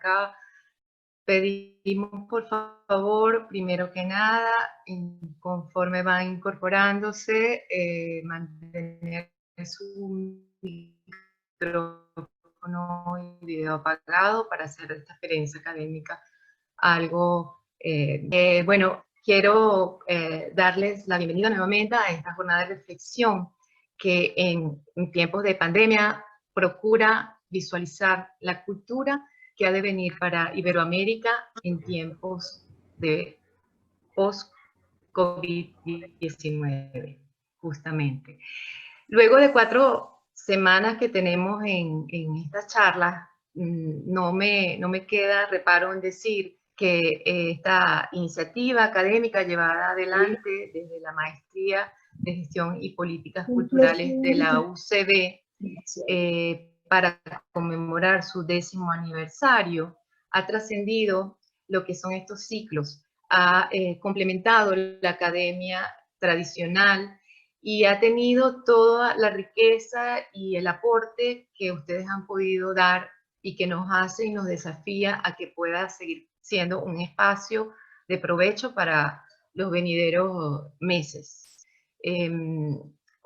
acá pedimos por favor, primero que nada, conforme van incorporándose, mantener su micrófono y video apagado para hacer esta experiencia académica algo, bueno, quiero darles la bienvenida nuevamente a esta jornada de reflexión que en tiempos de pandemia procura visualizar la cultura que ha de venir para Iberoamérica en tiempos de post-COVID-19, justamente. Luego de 4 semanas que tenemos en estas charlas, no me queda reparo en decir que esta iniciativa académica llevada adelante desde la Maestría de Gestión y Políticas Culturales de la UCB para conmemorar su 10º aniversario, ha trascendido lo que son estos ciclos, ha complementado la academia tradicional y ha tenido toda la riqueza y el aporte que ustedes han podido dar y que nos hace y nos desafía a que pueda seguir siendo un espacio de provecho para los venideros meses.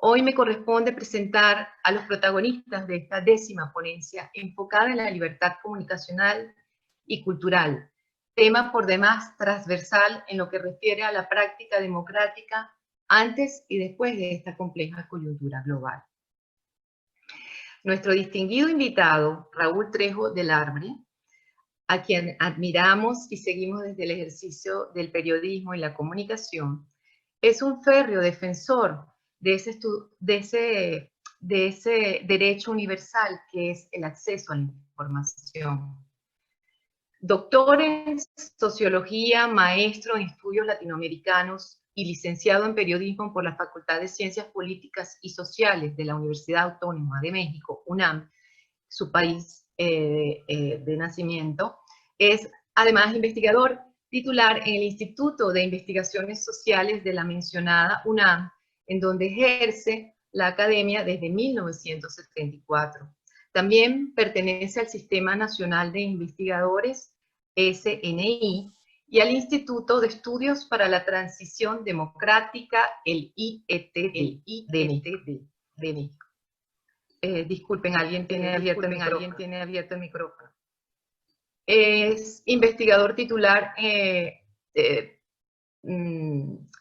Hoy me corresponde presentar a los protagonistas de esta 10ª ponencia enfocada en la libertad comunicacional y cultural, tema por demás transversal en lo que refiere a la práctica democrática antes y después de esta compleja coyuntura global. Nuestro distinguido invitado, Raúl Trejo del Arbre, a quien admiramos y seguimos desde el ejercicio del periodismo y la comunicación, es un férreo defensor de ese derecho universal que es el acceso a la información. Doctor en Sociología, maestro en Estudios Latinoamericanos y licenciado en Periodismo por la Facultad de Ciencias Políticas y Sociales de la Universidad Autónoma de México, UNAM, su país de nacimiento. Es además investigador titular en el Instituto de Investigaciones Sociales de la mencionada UNAM, en donde ejerce la academia desde 1974. También pertenece al Sistema Nacional de Investigadores, SNI, y al Instituto de Estudios para la Transición Democrática, el IETD, de México. Disculpen, alguien tiene abierto el micrófono. Es investigador titular,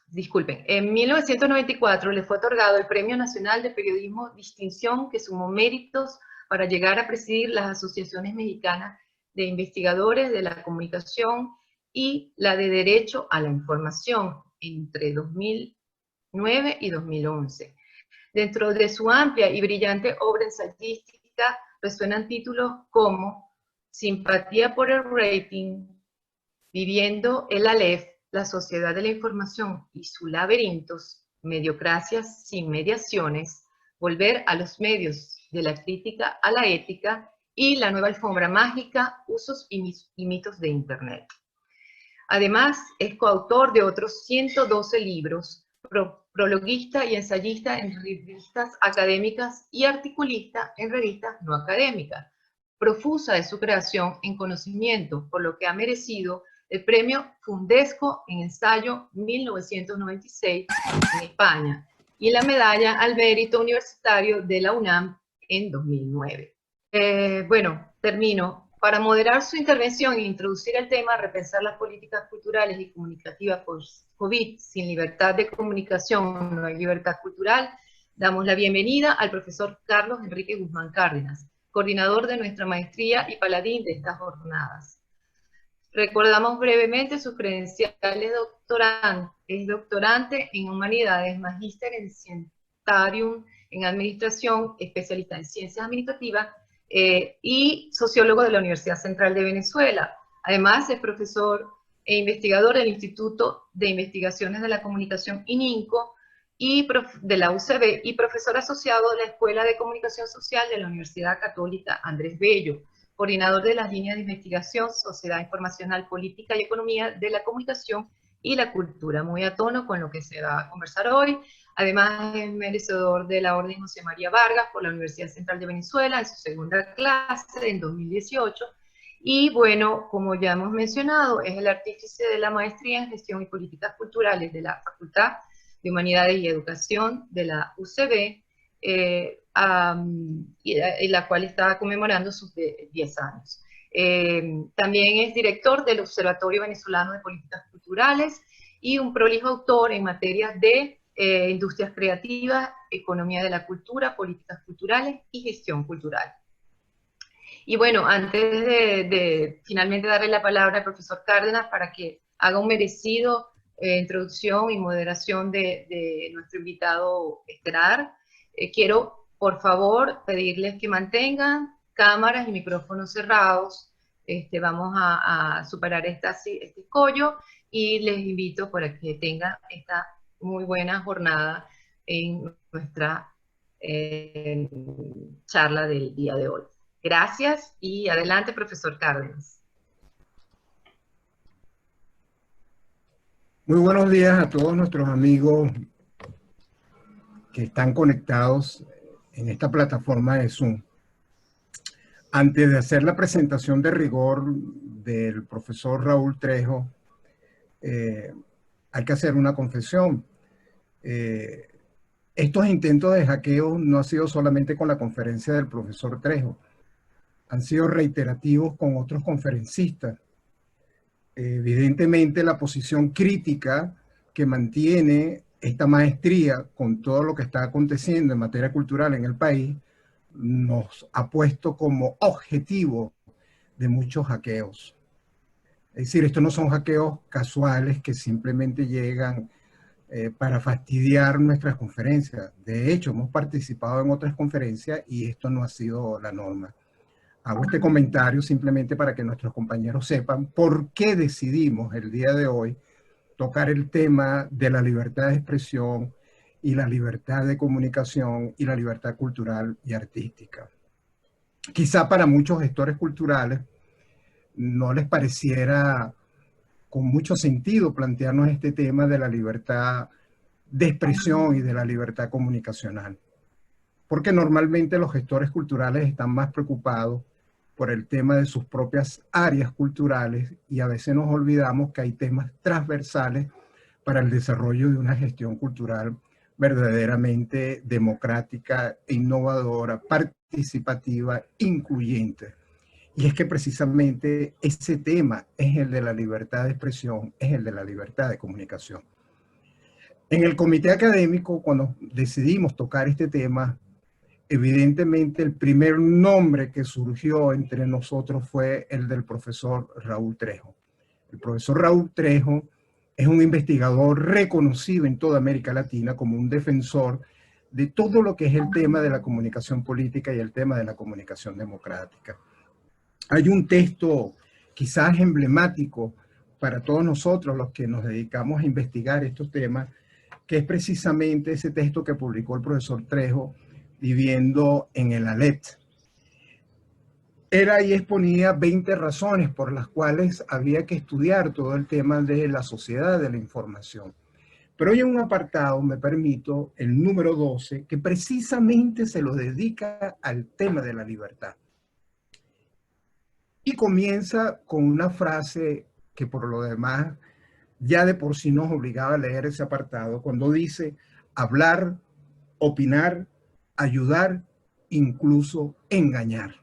disculpen, en 1994 le fue otorgado el Premio Nacional de Periodismo Distinción, que sumó méritos para llegar a presidir las asociaciones mexicanas de investigadores de la comunicación y la de Derecho a la Información entre 2009 y 2011. Dentro de su amplia y brillante obra ensayística resuenan títulos como Simpatía por el rating, Viviendo el Aleph, la sociedad de la información y sus laberintos, Mediocracias sin mediaciones, Volver a los medios de la crítica a la ética y La nueva alfombra mágica, usos y mitos de Internet. Además, es coautor de otros 112 libros, prologuista y ensayista en revistas académicas y articulista en revistas no académicas. Profusa de su creación en conocimiento, por lo que ha merecido el premio Fundesco en ensayo 1996 en España y la medalla al mérito universitario de la UNAM en 2009. Bueno, termino. Para moderar su intervención e introducir el tema repensar las políticas culturales y comunicativas post-COVID, sin libertad de comunicación no hay libertad cultural, damos la bienvenida al profesor Carlos Enrique Guzmán Cárdenas, coordinador de nuestra maestría y paladín de estas jornadas. Recordamos brevemente sus credenciales doctorante. Es doctorante en Humanidades, magíster en Scientarium en Administración, especialista en Ciencias Administrativas, y sociólogo de la Universidad Central de Venezuela. Además, es profesor e investigador del Instituto de Investigaciones de la Comunicación ININCO y de la UCB y profesor asociado de la Escuela de Comunicación Social de la Universidad Católica Andrés Bello, coordinador de las líneas de investigación, Sociedad Informacional, Política y Economía de la Comunicación y la Cultura, muy a tono con lo que se va a conversar hoy. Además, es merecedor de la Orden José María Vargas por la Universidad Central de Venezuela en su segunda clase en 2018 Y bueno, como ya hemos mencionado, es el artífice de la maestría en Gestión y Políticas Culturales de la Facultad de Humanidades y Educación de la UCB, y la cual está conmemorando sus 10 años. También es director del Observatorio Venezolano de Políticas Culturales y un prolijo autor en materias de industrias creativas, economía de la cultura, políticas culturales y gestión cultural. Y bueno, antes de finalmente darle la palabra al profesor Cárdenas para que haga un merecido introducción y moderación de nuestro invitado estelar, quiero por favor pedirles que mantengan cámaras y micrófonos cerrados. Vamos a superar este escollo y les invito para que tengan esta muy buena jornada en nuestra charla del día de hoy. Gracias y adelante, profesor Cárdenas. Muy buenos días a todos nuestros amigos que están conectados en esta plataforma de Zoom. Antes de hacer la presentación de rigor del profesor Raúl Trejo, hay que hacer una confesión. Estos intentos de hackeo no han sido solamente con la conferencia del profesor Trejo, han sido reiterativos con otros conferencistas. Evidentemente, la posición crítica que mantiene esta maestría con todo lo que está aconteciendo en materia cultural en el país nos ha puesto como objetivo de muchos hackeos. Es decir, estos no son hackeos casuales que simplemente llegan para fastidiar nuestras conferencias. De hecho, hemos participado en otras conferencias y esto no ha sido la norma. Hago este comentario simplemente para que nuestros compañeros sepan por qué decidimos el día de hoy tocar el tema de la libertad de expresión y la libertad de comunicación y la libertad cultural y artística. Quizá para muchos gestores culturales no les pareciera con mucho sentido plantearnos este tema de la libertad de expresión y de la libertad comunicacional, porque normalmente los gestores culturales están más preocupados por el tema de sus propias áreas culturales y a veces nos olvidamos que hay temas transversales para el desarrollo de una gestión cultural verdaderamente democrática, innovadora, participativa, incluyente. Y es que precisamente ese tema es el de la libertad de expresión, es el de la libertad de comunicación. En el comité académico, cuando decidimos tocar este tema, evidentemente el primer nombre que surgió entre nosotros fue el del profesor Raúl Trejo. El profesor Raúl Trejo es un investigador reconocido en toda América Latina como un defensor de todo lo que es el tema de la comunicación política y el tema de la comunicación democrática. Hay un texto quizás emblemático para todos nosotros los que nos dedicamos a investigar estos temas, que es precisamente ese texto que publicó el profesor Trejo, Viviendo en el Alet. Él ahí exponía 20 razones por las cuales había que estudiar todo el tema de la sociedad de la información. Pero hay un apartado, me permito, el número 12, que precisamente se lo dedica al tema de la libertad. Y comienza con una frase que por lo demás ya de por sí nos obligaba a leer ese apartado, cuando dice hablar, opinar, ayudar, incluso engañar.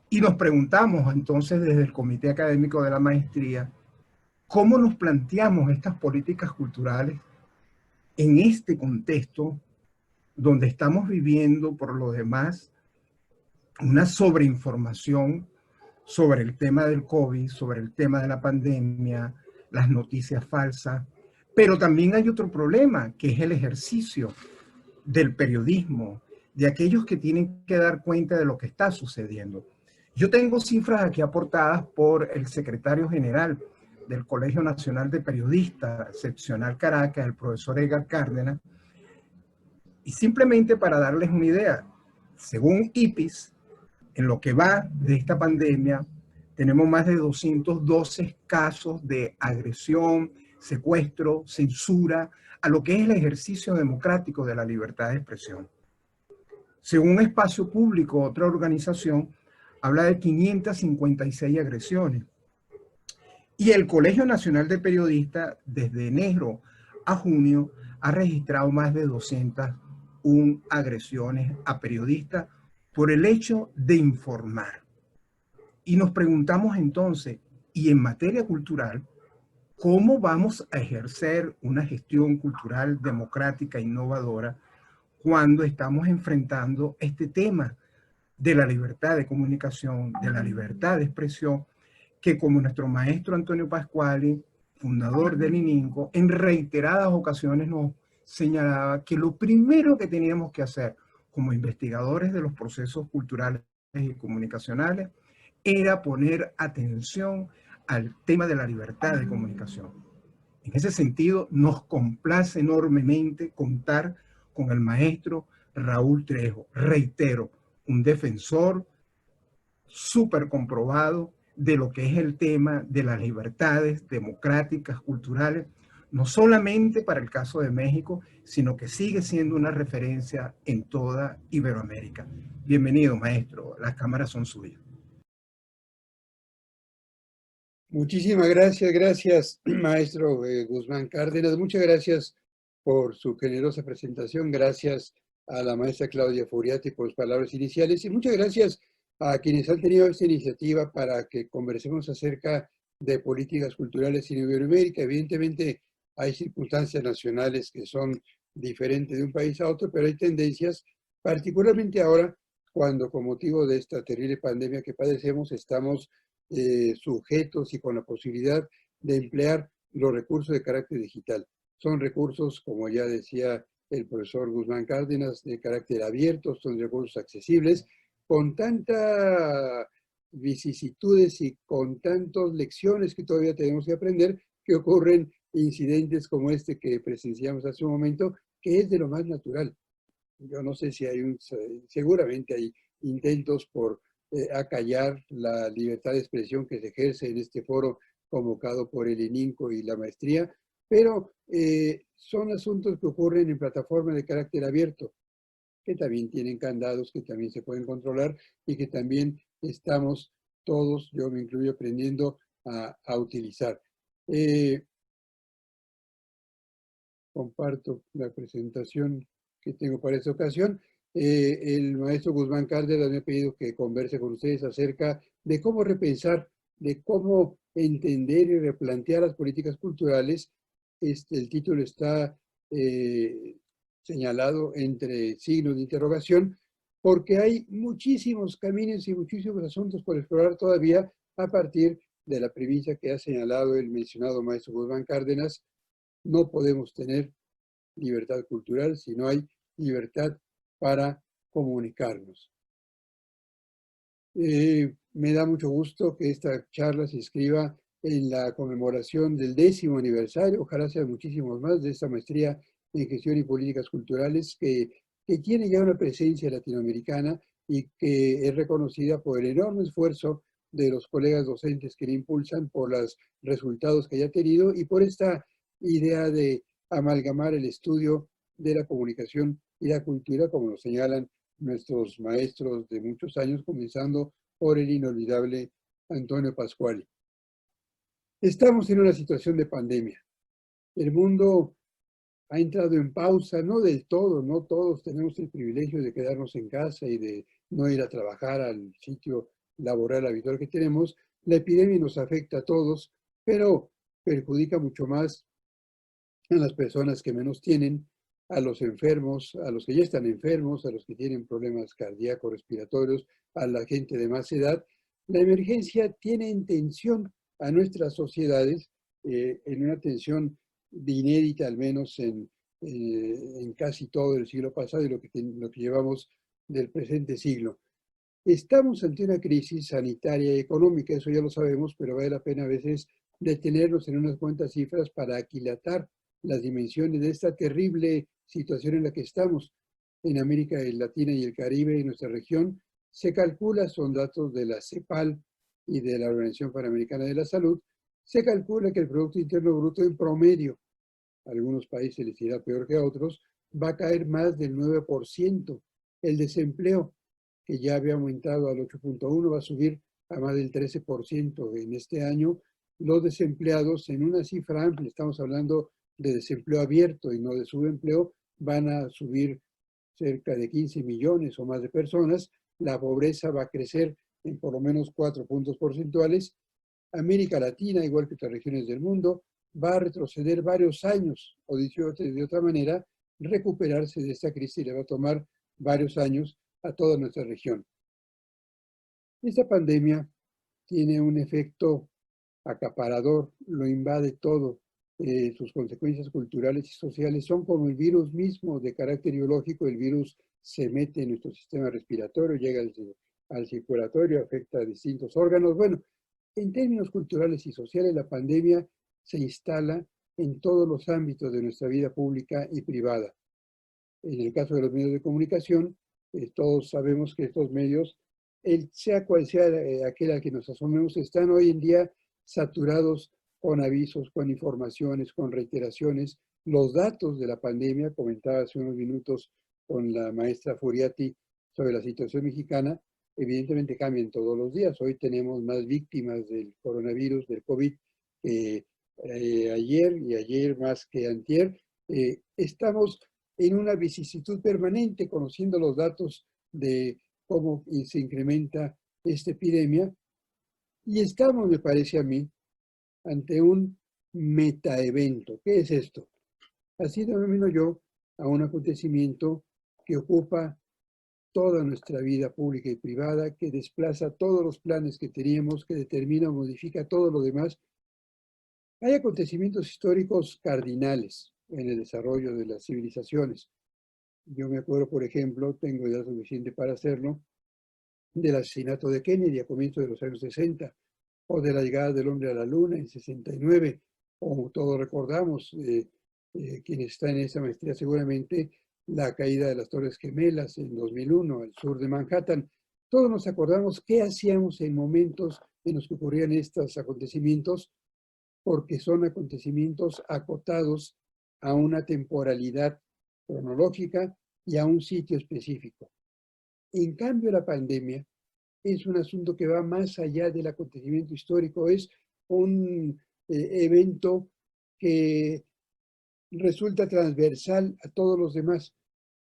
Y nos preguntamos entonces desde el Comité Académico de la Maestría, ¿cómo nos planteamos estas políticas culturales en este contexto donde estamos viviendo por lo demás una sobreinformación sobre el tema del COVID, sobre el tema de la pandemia, las noticias falsas? Pero también hay otro problema, que es el ejercicio del periodismo, de aquellos que tienen que dar cuenta de lo que está sucediendo. Yo tengo cifras aquí aportadas por el secretario general del Colegio Nacional de Periodistas, seccional Caracas, el profesor Edgar Cárdenas, y simplemente para darles una idea, según IPIS, en lo que va de esta pandemia, tenemos más de 212 casos de agresión, secuestro, censura, a lo que es el ejercicio democrático de la libertad de expresión. Según Espacio Público, otra organización, habla de 556 agresiones. Y el Colegio Nacional de Periodistas, desde enero a junio, ha registrado más de 201 agresiones a periodistas por el hecho de informar. Y nos preguntamos entonces, y en materia cultural, ¿cómo vamos a ejercer una gestión cultural democrática, innovadora, cuando estamos enfrentando este tema de la libertad de comunicación, de la libertad de expresión, que como nuestro maestro Antonio Pasquali, fundador del ININCO, en reiteradas ocasiones nos señalaba que lo primero que teníamos que hacer como investigadores de los procesos culturales y comunicacionales era poner atención al tema de la libertad de comunicación. En ese sentido, nos complace enormemente contar con el maestro Raúl Trejo, reitero, un defensor súper comprobado de lo que es el tema de las libertades democráticas, culturales, no solamente para el caso de México, sino que sigue siendo una referencia en toda Iberoamérica. Bienvenido, maestro. Las cámaras son suyas. Muchísimas gracias, maestro Guzmán Cárdenas. Muchas gracias por su generosa presentación. Gracias a la maestra Claudia Furiati por sus palabras iniciales. Y muchas gracias a quienes han tenido esta iniciativa para que conversemos acerca de políticas culturales en Iberoamérica. Evidentemente hay circunstancias nacionales que son diferentes de un país a otro, pero hay tendencias, particularmente ahora, cuando con motivo de esta terrible pandemia que padecemos, estamos sujetos y con la posibilidad de emplear los recursos de carácter digital. Son recursos, como ya decía el profesor Guzmán Cárdenas, de carácter abierto, son recursos accesibles, con tantas vicisitudes y con tantas lecciones que todavía tenemos que aprender, que ocurren incidentes como este que presenciamos hace un momento, que es de lo más natural. Yo no sé si seguramente hay intentos por acallar la libertad de expresión que se ejerce en este foro convocado por el ININCO y la maestría, pero son asuntos que ocurren en plataformas de carácter abierto, que también tienen candados, que también se pueden controlar y que también estamos todos, yo me incluyo, aprendiendo a utilizar. Comparto la presentación que tengo para esta ocasión. El maestro Guzmán Cárdenas me ha pedido que converse con ustedes acerca de cómo repensar, de cómo entender y replantear las políticas culturales. El título está señalado entre signos de interrogación, porque hay muchísimos caminos y muchísimos asuntos por explorar todavía a partir de la premisa que ha señalado el mencionado maestro Guzmán Cárdenas. No podemos tener libertad cultural si no hay libertad para comunicarnos. Me da mucho gusto que esta charla se inscriba en la conmemoración del 10º aniversario, ojalá sean muchísimos más, de esta maestría en gestión y políticas culturales que tiene ya una presencia latinoamericana y que es reconocida por el enorme esfuerzo de los colegas docentes que la impulsan, por los resultados que haya tenido y por esta idea de amalgamar el estudio de la comunicación y la cultura, como lo señalan nuestros maestros de muchos años, comenzando por el inolvidable Antonio Pasquali. Estamos en una situación de pandemia. El mundo ha entrado en pausa, no del todo, no todos tenemos el privilegio de quedarnos en casa y de no ir a trabajar al sitio laboral habitual que tenemos. La epidemia nos afecta a todos, pero perjudica mucho más a las personas que menos tienen, a los enfermos, a los que ya están enfermos, a los que tienen problemas cardíacos, respiratorios, a la gente de más edad. La emergencia tiene en tensión a nuestras sociedades, en una tensión inédita, al menos en casi todo el siglo pasado y lo que llevamos del presente siglo. Estamos ante una crisis sanitaria y económica, eso ya lo sabemos, pero vale la pena a veces detenernos en unas cuantas cifras para aquilatar las dimensiones de esta terrible situación en la que estamos. En América Latina y el Caribe, en nuestra región, se calcula, son datos de la CEPAL y de la Organización Panamericana de la Salud, se calcula que el Producto Interno Bruto en promedio, a algunos países les irá peor que a otros, va a caer más del 9%. El desempleo que ya había aumentado al 8.1, va a subir a más del 13% en este año. Los desempleados, en una cifra amplia, estamos hablando de desempleo abierto y no de subempleo, van a subir cerca de 15 millones o más de personas. La pobreza va a crecer en por lo menos 4 puntos porcentuales. América Latina, igual que otras regiones del mundo, va a retroceder varios años, o dicho de otra manera, recuperarse de esta crisis y le va a tomar varios años a toda nuestra región. Esta pandemia tiene un efecto acaparador, lo invade todo. Sus consecuencias culturales y sociales son como el virus mismo de carácter biológico. El virus se mete en nuestro sistema respiratorio, llega al circulatorio, afecta a distintos órganos. Bueno, en términos culturales y sociales, la pandemia se instala en todos los ámbitos de nuestra vida pública y privada. En el caso de los medios de comunicación, todos sabemos que estos medios, sea cual sea aquel al que nos asomemos, están hoy en día saturados con avisos, con informaciones, con reiteraciones. Los datos de la pandemia, comentaba hace unos minutos con la maestra Furiati sobre la situación mexicana, evidentemente cambian todos los días. Hoy tenemos más víctimas del coronavirus, del COVID, ayer y ayer más que antier. Estamos en una vicisitud permanente, conociendo los datos de cómo se incrementa esta epidemia. Y estamos, me parece a mí, ante un metaevento. ¿Qué es esto? Así denomino yo a un acontecimiento que ocupa toda nuestra vida pública y privada, que desplaza todos los planes que teníamos, que determina o modifica todo lo demás. Hay acontecimientos históricos cardinales en el desarrollo de las civilizaciones. Yo me acuerdo, por ejemplo, tengo edad suficiente para hacerlo, del asesinato de Kennedy a comienzos de los años 60, o de la llegada del hombre a la luna en 69, o todos recordamos, quienes están en esa maestría seguramente, la caída de las Torres Gemelas en 2001 al sur de Manhattan. Todos nos acordamos qué hacíamos en momentos en los que ocurrían estos acontecimientos, porque son acontecimientos acotados a una temporalidad cronológica y a un sitio específico. En cambio, la pandemia es un asunto que va más allá del acontecimiento histórico, es un evento que resulta transversal a todos los demás.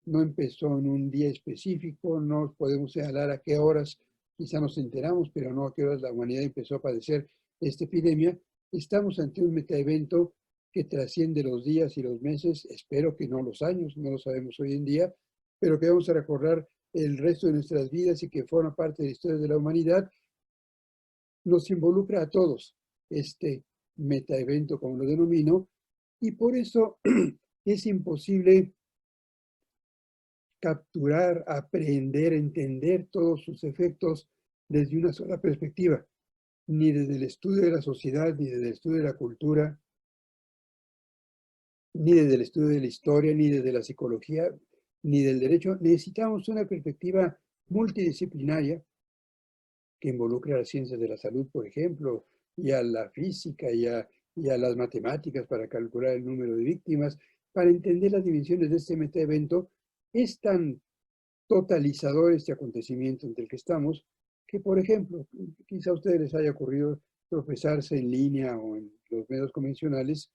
No empezó en un día específico, no podemos señalar a qué horas, quizá nos enteramos, pero no a qué horas la humanidad empezó a padecer esta epidemia. Estamos ante un metaevento que trasciende los días y los meses, espero que no los años, no lo sabemos hoy en día, pero que vamos a recordar el resto de nuestras vidas y que forma parte de la historia de la humanidad. Nos involucra a todos este metaevento, como lo denomino, y por eso es imposible capturar, aprender, entender todos sus efectos desde una sola perspectiva, ni desde el estudio de la sociedad, ni desde el estudio de la cultura, ni desde el estudio de la historia, ni desde la psicología, ni del derecho. Necesitamos una perspectiva multidisciplinaria que involucre a las ciencias de la salud, por ejemplo, y a la física y a las matemáticas para calcular el número de víctimas, para entender las dimensiones de este metaevento. Es tan totalizador este acontecimiento entre el que estamos, que, por ejemplo, quizá a ustedes les haya ocurrido tropezarse en línea o en los medios convencionales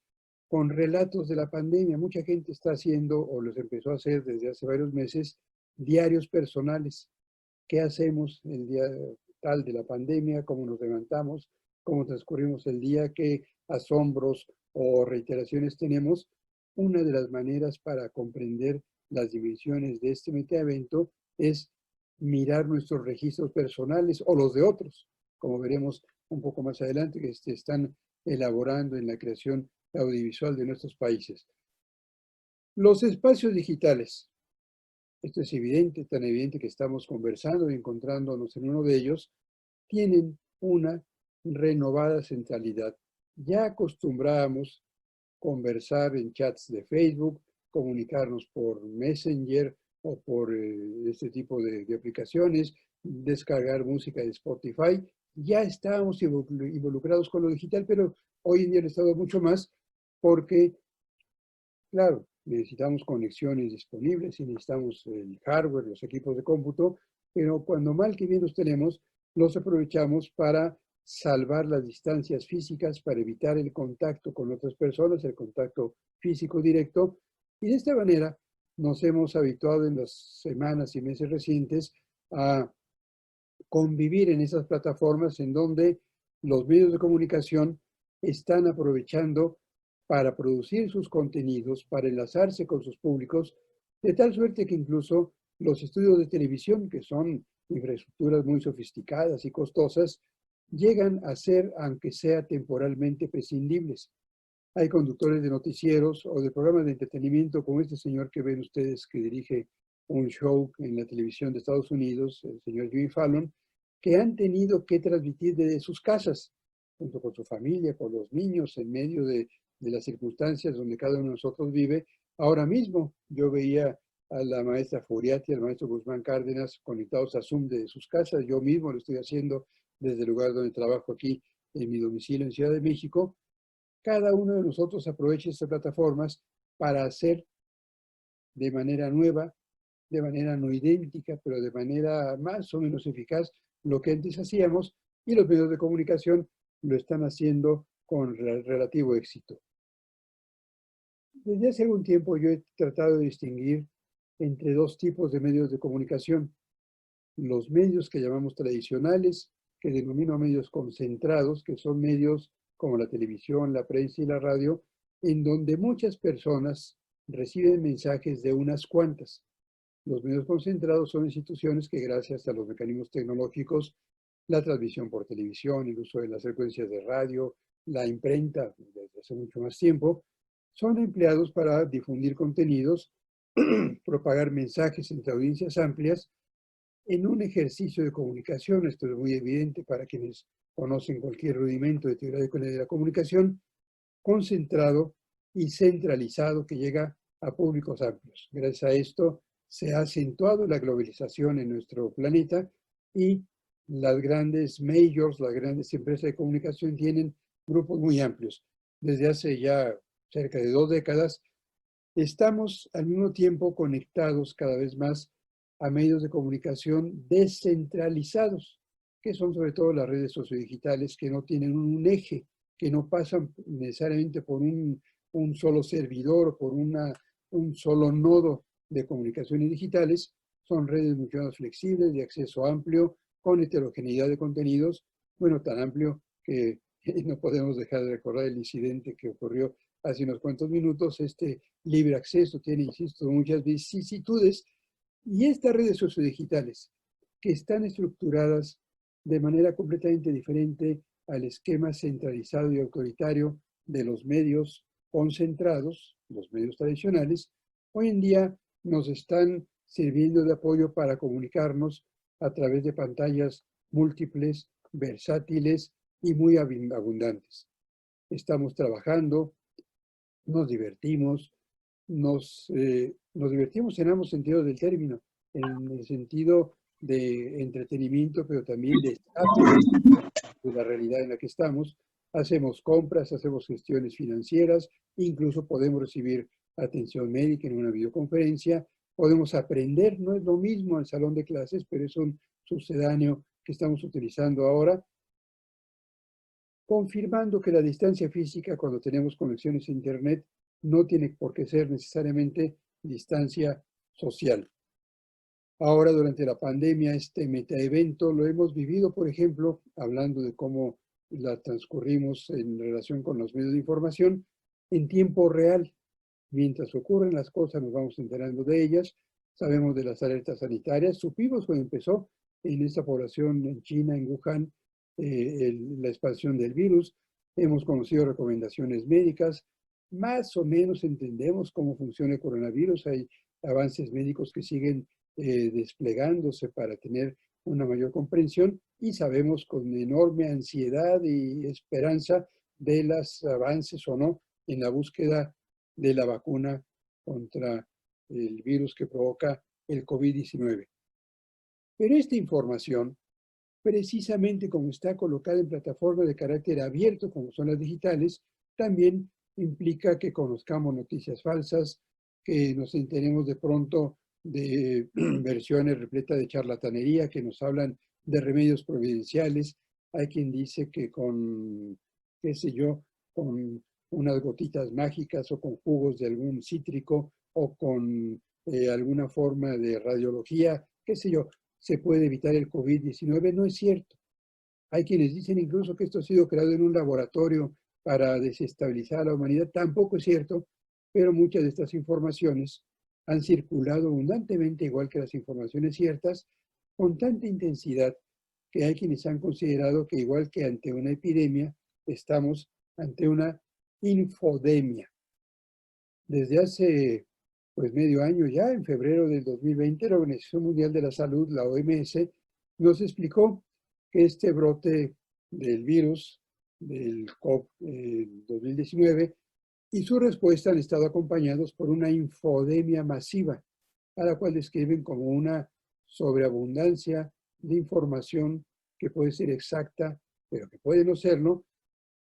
con relatos de la pandemia. Mucha gente está haciendo, o los empezó a hacer desde hace varios meses, diarios personales. ¿Qué hacemos el día tal de la pandemia? ¿Cómo nos levantamos? ¿Cómo transcurrimos el día? ¿Qué asombros o reiteraciones tenemos? Una de las maneras para comprender las dimensiones de este metaevento es mirar nuestros registros personales o los de otros, como veremos un poco más adelante, que se están elaborando en la creación audiovisual de nuestros países. Los espacios digitales. Esto es evidente, tan evidente que estamos conversando y encontrándonos en uno de ellos, tienen una renovada centralidad. Ya acostumbrábamos conversar en chats de Facebook, comunicarnos por Messenger o por este tipo de aplicaciones, descargar música de Spotify. Ya estábamos involucrados con lo digital, pero hoy en día han estado mucho más porque, claro, necesitamos conexiones disponibles y necesitamos el hardware, los equipos de cómputo, pero cuando mal que bien los tenemos, los aprovechamos para salvar las distancias físicas, para evitar el contacto con otras personas, el contacto físico directo, y de esta manera nos hemos habituado en las semanas y meses recientes a convivir en esas plataformas en donde los medios de comunicación están aprovechando para producir sus contenidos, para enlazarse con sus públicos, de tal suerte que incluso los estudios de televisión, que son infraestructuras muy sofisticadas y costosas, llegan a ser, aunque sea temporalmente, prescindibles. Hay conductores de noticieros o de programas de entretenimiento como este señor que ven ustedes que dirige un show en la televisión de Estados Unidos, el señor Jimmy Fallon, que han tenido que transmitir desde sus casas, junto con su familia, con los niños, en medio de las circunstancias donde cada uno de nosotros vive. Ahora mismo yo veía a la maestra Furiati y al maestro Guzmán Cárdenas conectados a Zoom de sus casas. Yo mismo lo estoy haciendo desde el lugar donde trabajo aquí en mi domicilio en Ciudad de México. Cada uno de nosotros aprovecha estas plataformas para hacer de manera nueva, de manera no idéntica, pero de manera más o menos eficaz lo que antes hacíamos, y los medios de comunicación lo están haciendo con relativo éxito. Desde hace algún tiempo yo he tratado de distinguir entre dos tipos de medios de comunicación. Los medios que llamamos tradicionales, que denomino medios concentrados, que son medios como la televisión, la prensa y la radio, en donde muchas personas reciben mensajes de unas cuantas. Los medios concentrados son instituciones que, gracias a los mecanismos tecnológicos, la transmisión por televisión, el uso de las frecuencias de radio, la imprenta desde hace mucho más tiempo, son empleados para difundir contenidos, propagar mensajes entre audiencias amplias, en un ejercicio de comunicación. Esto es muy evidente para quienes conocen cualquier rudimento de teoría de la comunicación, concentrado y centralizado que llega a públicos amplios. Gracias a esto se ha acentuado la globalización en nuestro planeta y las grandes majors, las grandes empresas de comunicación tienen grupos muy amplios. Desde hace ya cerca de 2 décadas, estamos al mismo tiempo conectados cada vez más a medios de comunicación descentralizados, que son sobre todo las redes sociodigitales, que no tienen un eje, que no pasan necesariamente por un solo servidor o por un solo nodo de comunicaciones digitales. Son redes mucho más flexibles, de acceso amplio, con heterogeneidad de contenidos, bueno, tan amplio que no podemos dejar de recordar el incidente que ocurrió hace unos cuantos minutos. Este libre acceso tiene, insisto, muchas vicisitudes, y estas redes sociodigitales, que están estructuradas de manera completamente diferente al esquema centralizado y autoritario de los medios concentrados, los medios tradicionales, hoy en día nos están sirviendo de apoyo para comunicarnos a través de pantallas múltiples, versátiles y muy abundantes. Estamos trabajando, nos divertimos, nos divertimos en ambos sentidos del término, en el sentido de entretenimiento, pero también de escape de la realidad en la que estamos. Hacemos compras, hacemos gestiones financieras, incluso podemos recibir atención médica en una videoconferencia, podemos aprender, no es lo mismo al salón de clases, pero es un sucedáneo que estamos utilizando ahora, confirmando que la distancia física, cuando tenemos conexiones a Internet, no tiene por qué ser necesariamente distancia social. Ahora, durante la pandemia, este metaevento lo hemos vivido, por ejemplo, hablando de cómo la transcurrimos en relación con los medios de información, en tiempo real. Mientras ocurren las cosas, nos vamos enterando de ellas, sabemos de las alertas sanitarias, supimos cuando empezó en esta población en China, en Wuhan, la expansión del virus, hemos conocido recomendaciones médicas, más o menos entendemos cómo funciona el coronavirus, hay avances médicos que siguen desplegándose para tener una mayor comprensión, y sabemos con enorme ansiedad y esperanza de los avances o no en la búsqueda de la vacuna contra el virus que provoca el COVID-19. Pero esta información, precisamente como está colocada en plataformas de carácter abierto, como son las digitales, también implica que conozcamos noticias falsas, que nos enteremos de pronto de versiones repletas de charlatanería que nos hablan de remedios providenciales. Hay quien dice que con, qué sé yo, con unas gotitas mágicas o con jugos de algún cítrico o con alguna forma de radiología, qué sé yo, se puede evitar el COVID-19. No es cierto. Hay quienes dicen incluso que esto ha sido creado en un laboratorio para desestabilizar a la humanidad. Tampoco es cierto, pero muchas de estas informaciones han circulado abundantemente, igual que las informaciones ciertas, con tanta intensidad que hay quienes han considerado que igual que ante una epidemia, estamos ante una infodemia. Desde hace pues medio año ya, en febrero del 2020, la Organización Mundial de la Salud, la OMS, nos explicó que este brote del virus, del COVID-19, y su respuesta han estado acompañados por una infodemia masiva, a la cual describen como una sobreabundancia de información que puede ser exacta, pero que puede no serlo,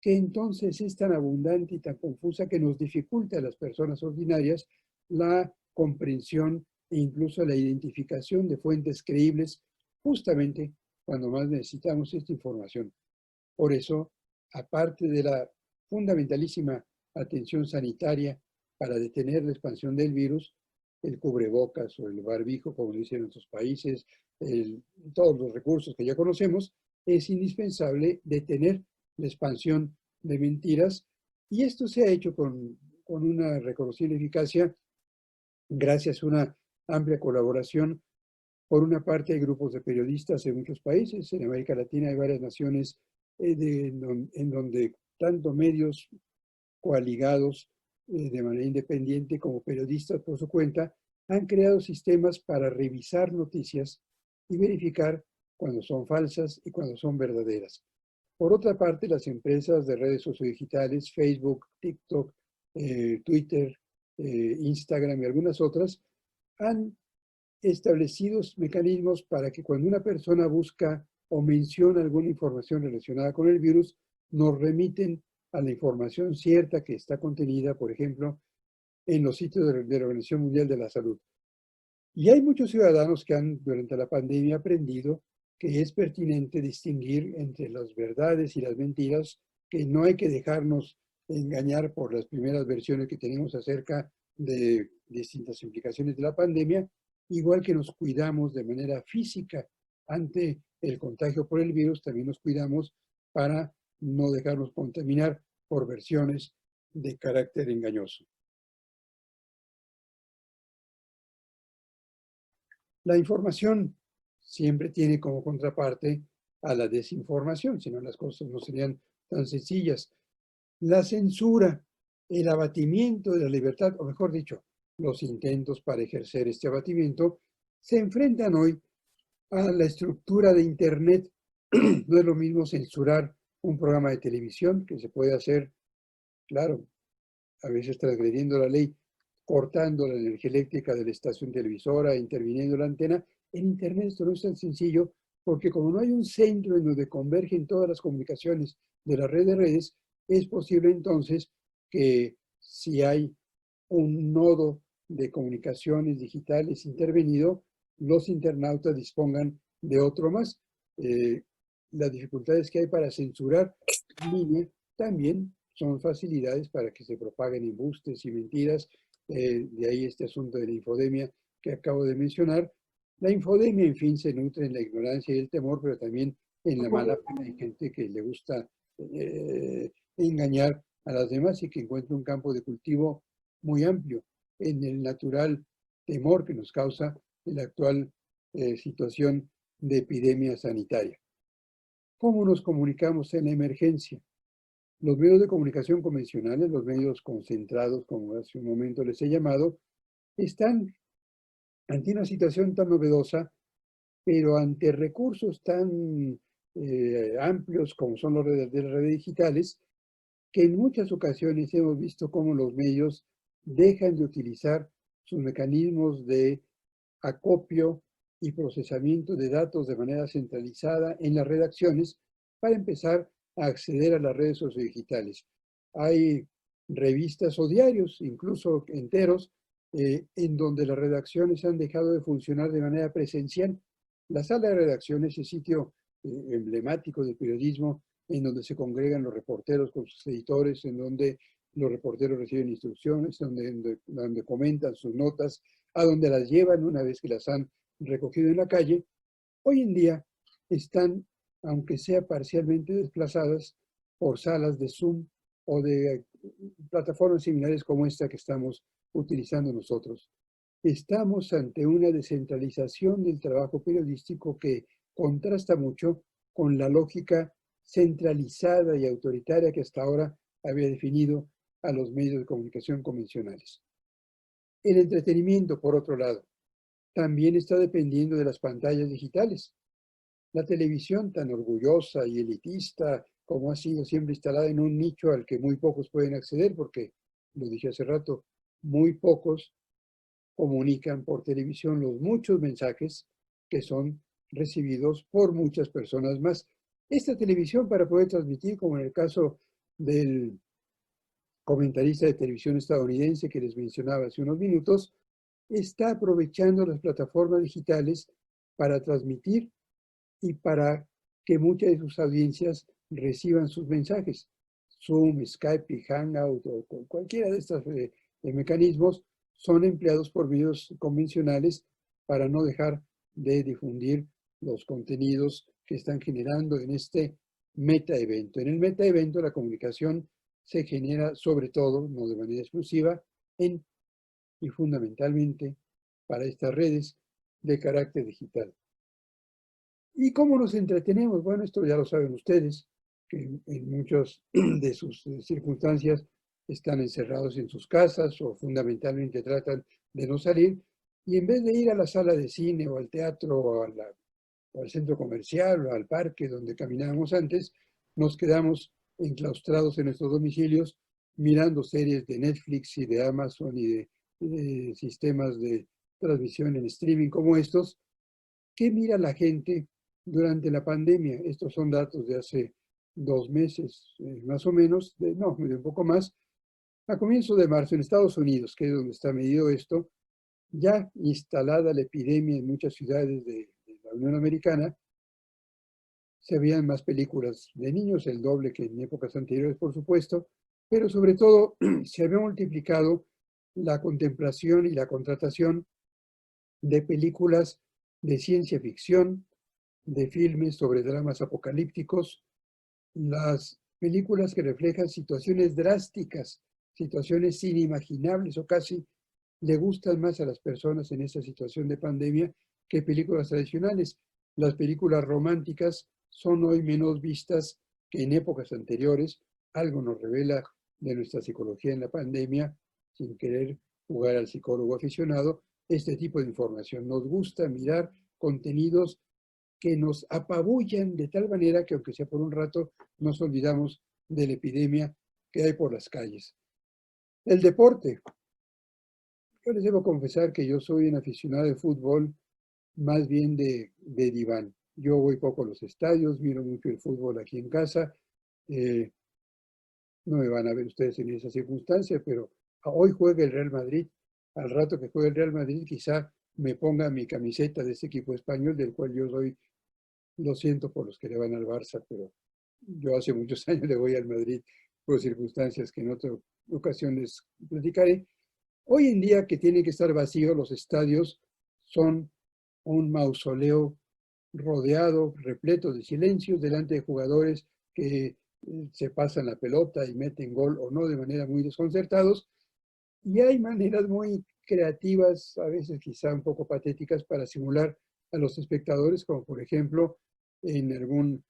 que entonces es tan abundante y tan confusa que nos dificulta a las personas ordinarias la comprensión e incluso la identificación de fuentes creíbles, justamente cuando más necesitamos esta información. Por eso, aparte de la fundamentalísima atención sanitaria para detener la expansión del virus, el cubrebocas o el barbijo, como dicen en otros países, todos los recursos que ya conocemos, es indispensable detener la expansión de mentiras, y esto se ha hecho con una reconocible eficacia gracias a una amplia colaboración. Por una parte, hay grupos de periodistas en muchos países. En América Latina hay varias naciones en donde tanto medios coaligados de manera independiente como periodistas por su cuenta han creado sistemas para revisar noticias y verificar cuando son falsas y cuando son verdaderas. Por otra parte, las empresas de redes sociodigitales, Facebook, TikTok, Twitter, Instagram y algunas otras, han establecido mecanismos para que cuando una persona busca o menciona alguna información relacionada con el virus, nos remiten a la información cierta que está contenida, por ejemplo, en los sitios de la Organización Mundial de la Salud. Y hay muchos ciudadanos que han, durante la pandemia, aprendido que es pertinente distinguir entre las verdades y las mentiras, que no hay que dejarnos engañar por las primeras versiones que tenemos acerca de distintas implicaciones de la pandemia, igual que nos cuidamos de manera física ante el contagio por el virus, también nos cuidamos para no dejarnos contaminar por versiones de carácter engañoso. La información siempre tiene como contraparte a la desinformación, si no las cosas no serían tan sencillas. La censura, el abatimiento de la libertad, o mejor dicho, los intentos para ejercer este abatimiento, se enfrentan hoy a la estructura de Internet. No es lo mismo censurar un programa de televisión, que se puede hacer, claro, a veces transgrediendo la ley, cortando la energía eléctrica de la estación televisora, interviniendo la antena. En Internet esto no es tan sencillo, porque como no hay un centro en donde convergen todas las comunicaciones de la red de redes, es posible entonces que si hay un nodo de comunicaciones digitales intervenido, los internautas dispongan de otro más. Las dificultades que hay para censurar en línea también son facilidades para que se propaguen embustes y mentiras. De ahí este asunto de la infodemia que acabo de mencionar. La infodemia, en fin, se nutre en la ignorancia y el temor, pero también en la mala fe. Hay gente que le gusta engañar a las demás y que encuentra un campo de cultivo muy amplio en el natural temor que nos causa la actual situación de epidemia sanitaria. ¿Cómo nos comunicamos en la emergencia? Los medios de comunicación convencionales, los medios concentrados, como hace un momento les he llamado, están ante una situación tan novedosa, pero ante recursos tan amplios como son las redes digitales, que en muchas ocasiones hemos visto cómo los medios dejan de utilizar sus mecanismos de acopio y procesamiento de datos de manera centralizada en las redacciones para empezar a acceder a las redes sociodigitales. Hay revistas o diarios, incluso enteros, en donde las redacciones han dejado de funcionar de manera presencial. La sala de redacción es el sitio emblemático del periodismo en donde se congregan los reporteros con sus editores, en donde los reporteros reciben instrucciones, donde comentan sus notas, a donde las llevan una vez que las han recogido en la calle. Hoy en día están, aunque sea parcialmente desplazadas, por salas de Zoom o de plataformas similares como esta que estamos utilizando nosotros. Estamos ante una descentralización del trabajo periodístico que contrasta mucho con la lógica centralizada y autoritaria que hasta ahora había definido a los medios de comunicación convencionales. El entretenimiento, por otro lado, también está dependiendo de las pantallas digitales. La televisión, tan orgullosa y elitista como ha sido siempre instalada en un nicho al que muy pocos pueden acceder, porque, lo dije hace rato, muy pocos comunican por televisión los muchos mensajes que son recibidos por muchas personas más. Esta televisión, para poder transmitir, como en el caso del comentarista de televisión estadounidense que les mencionaba hace unos minutos, está aprovechando las plataformas digitales para transmitir y para que muchas de sus audiencias reciban sus mensajes. Zoom, Skype, Hangout o cualquiera de estos mecanismos son empleados por medios convencionales para no dejar de difundir los contenidos que están generando en este metaevento. En el metaevento la comunicación se genera sobre todo, no de manera exclusiva, y fundamentalmente para estas redes de carácter digital. ¿Y cómo nos entretenemos? Bueno, esto ya lo saben ustedes, que en muchas de sus circunstancias están encerrados en sus casas o fundamentalmente tratan de no salir, y en vez de ir a la sala de cine o al teatro o al centro comercial o al parque donde caminábamos antes, nos quedamos enclaustrados en nuestros domicilios mirando series de Netflix y de Amazon y de sistemas de transmisión en streaming como estos. ¿Qué mira la gente durante la pandemia? Estos son datos de hace 2 meses, más o menos, de un poco más. A comienzos de marzo en Estados Unidos, que es donde está medido esto, ya instalada la epidemia en muchas ciudades de la Unión Americana, se veían más películas de niños, el doble que en épocas anteriores, por supuesto, pero sobre todo se había multiplicado la contemplación y la contratación de películas de ciencia ficción, de filmes sobre dramas apocalípticos, las películas que reflejan situaciones drásticas, situaciones inimaginables o casi le gustan más a las personas en esta situación de pandemia que películas tradicionales. Las películas románticas son hoy menos vistas que en épocas anteriores. Algo nos revela de nuestra psicología en la pandemia, sin querer jugar al psicólogo aficionado, este tipo de información. Nos gusta mirar contenidos que nos apabullan de tal manera que, aunque sea por un rato, nos olvidamos de la epidemia que hay por las calles. El deporte. Yo les debo confesar que yo soy un aficionado de fútbol, más bien de diván. Yo voy poco a los estadios, miro mucho el fútbol aquí en casa. No me van a ver ustedes en esa circunstancia, pero hoy juega el Real Madrid. Al rato que juegue el Real Madrid, quizá me ponga mi camiseta de este equipo español, del cual yo soy, lo siento por los que le van al Barça, pero yo hace muchos años le voy al Madrid por circunstancias que en otra ocasión les platicaré. Hoy en día, que tienen que estar vacíos los estadios, son un mausoleo rodeado, repleto de silencios, delante de jugadores que se pasan la pelota y meten gol o no de manera muy desconcertados. Y hay maneras muy creativas, a veces quizá un poco patéticas, para simular a los espectadores, como por ejemplo en algún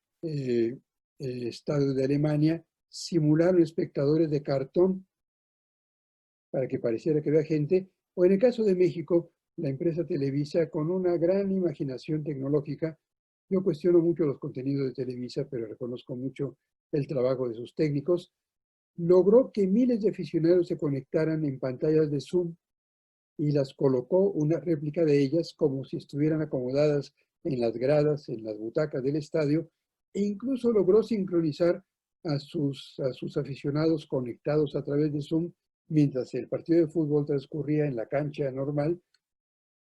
estadio de Alemania, simularon espectadores de cartón para que pareciera que había gente, o en el caso de México, la empresa Televisa, con una gran imaginación tecnológica. Yo cuestiono mucho los contenidos de Televisa, pero reconozco mucho el trabajo de sus técnicos. Logró que miles de aficionados se conectaran en pantallas de Zoom y las colocó una réplica de ellas como si estuvieran acomodadas en las gradas, en las butacas del estadio, e incluso logró sincronizar a sus aficionados conectados a través de Zoom mientras el partido de fútbol transcurría en la cancha normal,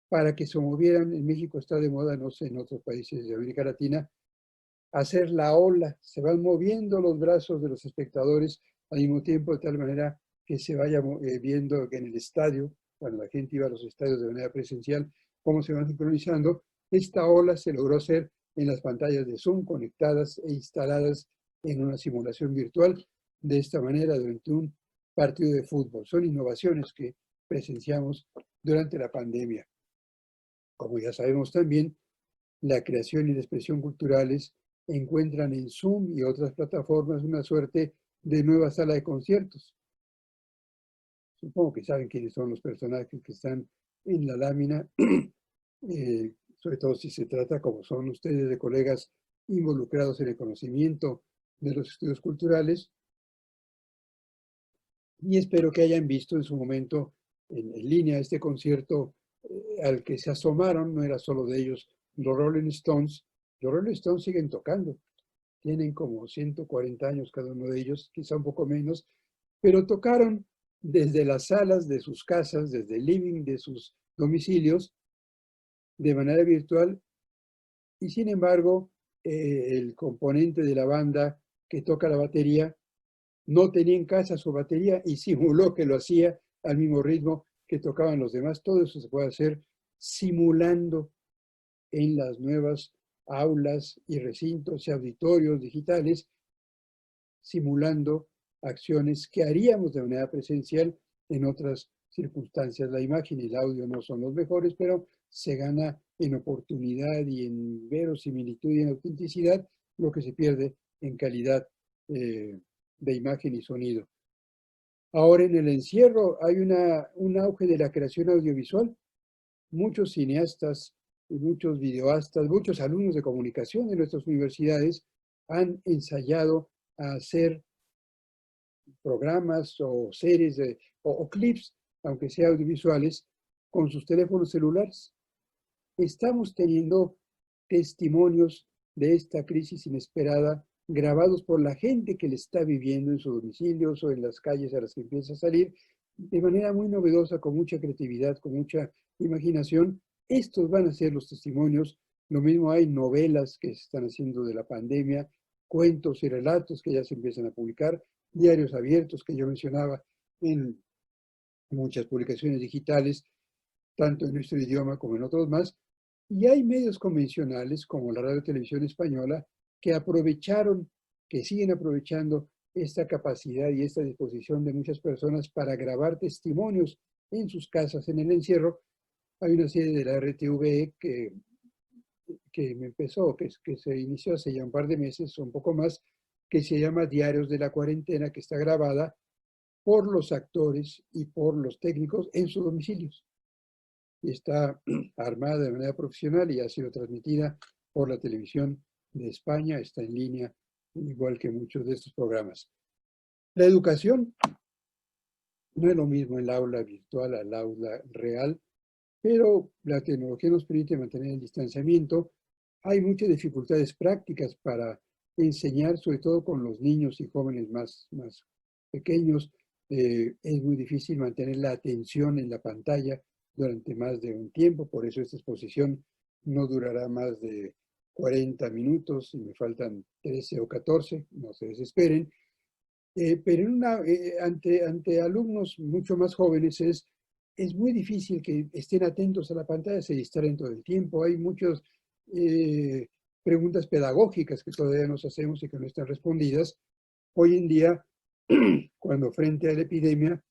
para que se movieran. En México está de moda, no sé, en otros países de América Latina, hacer la ola. Se van moviendo los brazos de los espectadores al mismo tiempo, de tal manera que se vaya viendo que en el estadio, cuando la gente iba a los estadios de manera presencial, cómo se van sincronizando. Esta ola se logró hacer en las pantallas de Zoom conectadas e instaladas en una simulación virtual, de esta manera durante un partido de fútbol. Son innovaciones que presenciamos durante la pandemia. Como ya sabemos también, la creación y la expresión culturales encuentran en Zoom y otras plataformas una suerte de nueva sala de conciertos. Supongo que saben quiénes son los personajes que están en la lámina, sobre todo si se trata, como son ustedes, de colegas involucrados en el conocimiento de los estudios culturales. Y espero que hayan visto en su momento en línea este concierto al que se asomaron, no era solo de ellos, los Rolling Stones. Los Rolling Stones siguen tocando, tienen como 140 años cada uno de ellos, quizá un poco menos, pero tocaron desde las salas de sus casas, desde el living de sus domicilios, de manera virtual, y sin embargo, el componente de la banda que toca la batería no tenía en casa su batería y simuló que lo hacía al mismo ritmo que tocaban los demás. Todo eso se puede hacer simulando en las nuevas aulas y recintos y auditorios digitales, simulando acciones que haríamos de manera presencial en otras circunstancias. La imagen y el audio no son los mejores, pero se gana en oportunidad y en verosimilitud y en autenticidad lo que se pierde en calidad de imagen y sonido. Ahora en el encierro hay un auge de la creación audiovisual. Muchos cineastas, muchos videoastas, muchos alumnos de comunicación de nuestras universidades han ensayado a hacer programas o series o clips, aunque sea audiovisuales, con sus teléfonos celulares. Estamos teniendo testimonios de esta crisis inesperada grabados por la gente que le está viviendo en sus domicilios o en las calles a las que empieza a salir, de manera muy novedosa, con mucha creatividad, con mucha imaginación. Estos van a ser los testimonios. Lo mismo hay novelas que se están haciendo de la pandemia, cuentos y relatos que ya se empiezan a publicar, diarios abiertos que yo mencionaba en muchas publicaciones digitales, tanto en nuestro idioma como en otros más. Y hay medios convencionales como la Radio Televisión Española que aprovecharon, que siguen aprovechando esta capacidad y esta disposición de muchas personas para grabar testimonios en sus casas en el encierro. Hay una serie de la RTVE que empezó, que se inició hace ya un par de meses o un poco más, que se llama Diarios de la Cuarentena, que está grabada por los actores y por los técnicos en sus domicilios. Está armada de manera profesional y ha sido transmitida por la televisión de España, está en línea, igual que muchos de estos programas. La educación no es lo mismo el aula virtual al aula real, pero la tecnología nos permite mantener el distanciamiento. Hay muchas dificultades prácticas para enseñar, sobre todo con los niños y jóvenes más pequeños. Es muy difícil mantener la atención en la pantalla durante más de un tiempo, por eso esta exposición no durará más de 40 minutos y me faltan 13 o 14, no se desesperen. Pero ante alumnos mucho más jóvenes es muy difícil que estén atentos a la pantalla, se distraen todo el tiempo. Hay muchas preguntas pedagógicas que todavía nos hacemos y que no están respondidas. Hoy en día, cuando frente a la epidemia,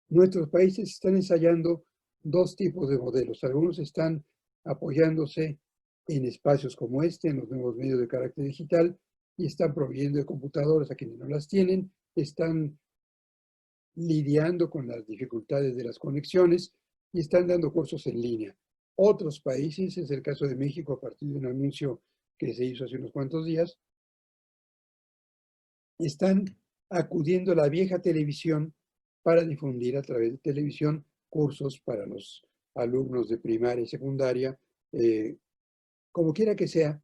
nuestros países están ensayando dos tipos de modelos. Algunos están apoyándose en espacios como este, en los nuevos medios de carácter digital, y están proveyendo de computadoras a quienes no las tienen, están lidiando con las dificultades de las conexiones y están dando cursos en línea. Otros países, es el caso de México a partir de un anuncio que se hizo hace unos cuantos días, están acudiendo a la vieja televisión para difundir a través de televisión cursos para los alumnos de primaria y secundaria. Como quiera que sea,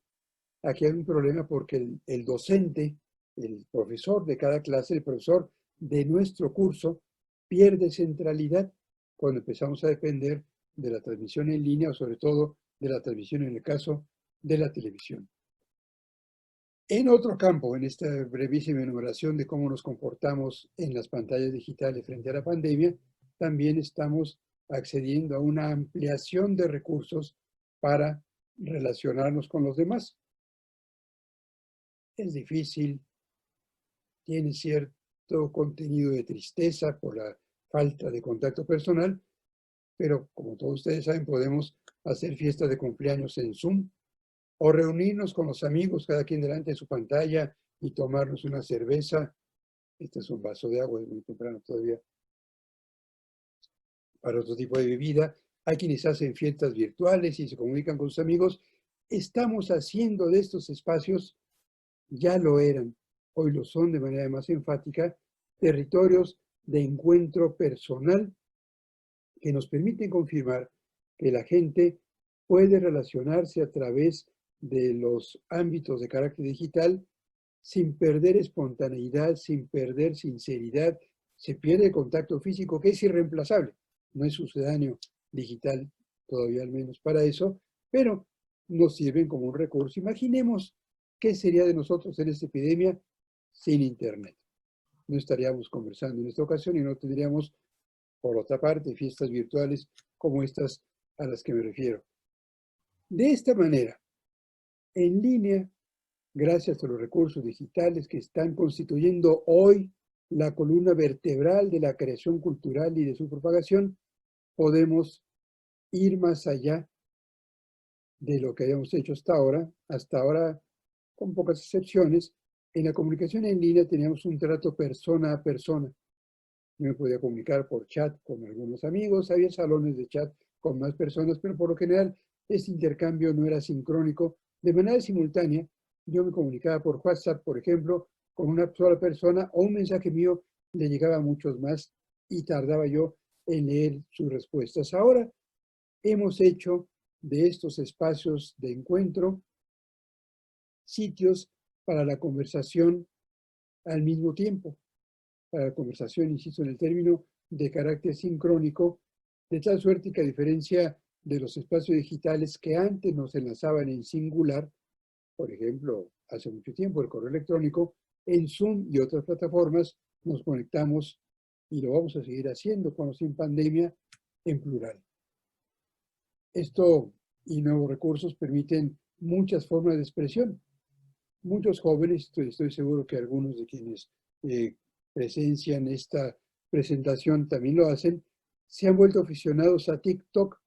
aquí hay un problema porque el docente, el profesor de cada clase, el profesor de nuestro curso, pierde centralidad cuando empezamos a depender de la transmisión en línea o sobre todo de la transmisión en el caso de la televisión. En otro campo, en esta brevísima enumeración de cómo nos comportamos en las pantallas digitales frente a la pandemia, también estamos accediendo a una ampliación de recursos para relacionarnos con los demás. Es difícil, tiene cierto contenido de tristeza por la falta de contacto personal, pero como todos ustedes saben, podemos hacer fiestas de cumpleaños en Zoom o reunirnos con los amigos, cada quien delante de su pantalla y tomarnos una cerveza. Este es un vaso de agua, es muy temprano todavía para otro tipo de bebida. Hay quienes hacen fiestas virtuales y se comunican con sus amigos. Estamos haciendo de estos espacios, ya lo eran, hoy lo son de manera más enfática, territorios de encuentro personal que nos permiten confirmar que la gente puede relacionarse a través de los ámbitos de carácter digital sin perder espontaneidad, sin perder sinceridad. Se pierde el contacto físico, que es irreemplazable. No es sucedáneo digital, todavía al menos para eso, pero nos sirven como un recurso. Imaginemos qué sería de nosotros en esta epidemia sin Internet. No estaríamos conversando en esta ocasión y no tendríamos, por otra parte, fiestas virtuales como estas a las que me refiero. De esta manera, en línea, gracias a los recursos digitales que están constituyendo hoy la columna vertebral de la creación cultural y de su propagación, podemos ir más allá de lo que habíamos hecho hasta ahora, con pocas excepciones. En la comunicación en línea teníamos un trato persona a persona. Yo me podía comunicar por chat con algunos amigos, había salones de chat con más personas, pero por lo general este intercambio no era sincrónico. De manera simultánea, yo me comunicaba por WhatsApp, por ejemplo, con una sola persona, o un mensaje mío le llegaba a muchos más y tardaba yo en leer sus respuestas. Ahora hemos hecho de estos espacios de encuentro sitios para la conversación al mismo tiempo, para la conversación, insisto en el término, de carácter sincrónico, de tal suerte que a diferencia de los espacios digitales que antes nos enlazaban en singular, por ejemplo, hace mucho tiempo el correo electrónico, en Zoom y otras plataformas nos conectamos y lo vamos a seguir haciendo con o sin pandemia en plural. Esto y nuevos recursos permiten muchas formas de expresión. Muchos jóvenes, estoy seguro que algunos de quienes presencian esta presentación también lo hacen, se han vuelto aficionados a TikTok,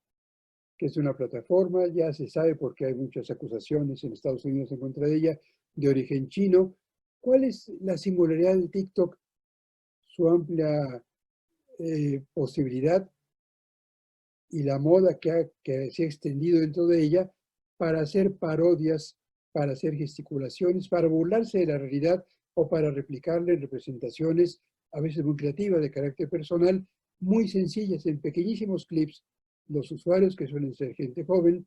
que es una plataforma, ya se sabe porque hay muchas acusaciones en Estados Unidos en contra de ella, de origen chino. ¿Cuál es la singularidad de TikTok? Su amplia posibilidad y la moda que se ha extendido dentro de ella para hacer parodias, para hacer gesticulaciones, para burlarse de la realidad o para replicarle representaciones a veces muy creativas de carácter personal, muy sencillas, en pequeñísimos clips. Los usuarios, que suelen ser gente joven,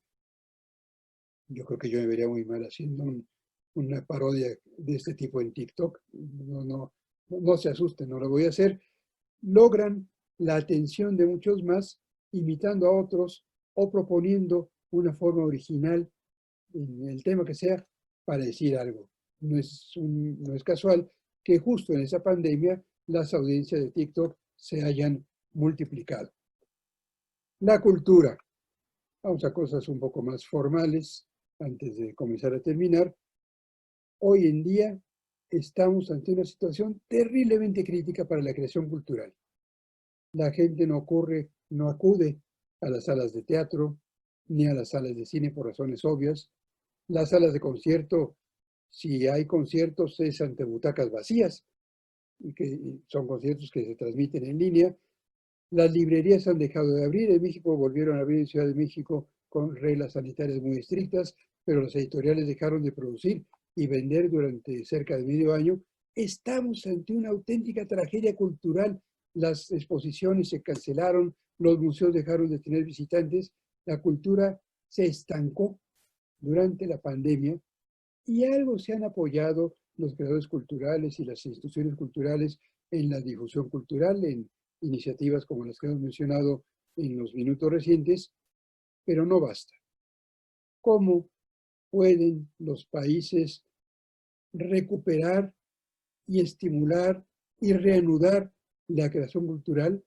yo creo que yo me vería muy mal haciendo una parodia de este tipo en TikTok, no se asusten, no lo voy a hacer, logran la atención de muchos más imitando a otros o proponiendo una forma original en el tema que sea para decir algo. No es casual que justo en esa pandemia las audiencias de TikTok se hayan multiplicado. La cultura. Vamos a cosas un poco más formales antes de comenzar a terminar. Hoy en día estamos ante una situación terriblemente crítica para la creación cultural. La gente no acude a las salas de teatro ni a las salas de cine por razones obvias. Las salas de concierto, si hay conciertos, es ante butacas vacías, y que son conciertos que se transmiten en línea. Las librerías han dejado de abrir. En México volvieron a abrir en Ciudad de México con reglas sanitarias muy estrictas, pero las editoriales dejaron de producir y vender durante cerca de medio año. Estamos ante una auténtica tragedia cultural. Las exposiciones se cancelaron, los museos dejaron de tener visitantes, la cultura se estancó durante la pandemia y algo se han apoyado los creadores culturales y las instituciones culturales en la difusión cultural, en iniciativas como las que hemos mencionado en los minutos recientes, pero no basta. ¿Cómo pueden los países recuperar y estimular y reanudar la creación cultural?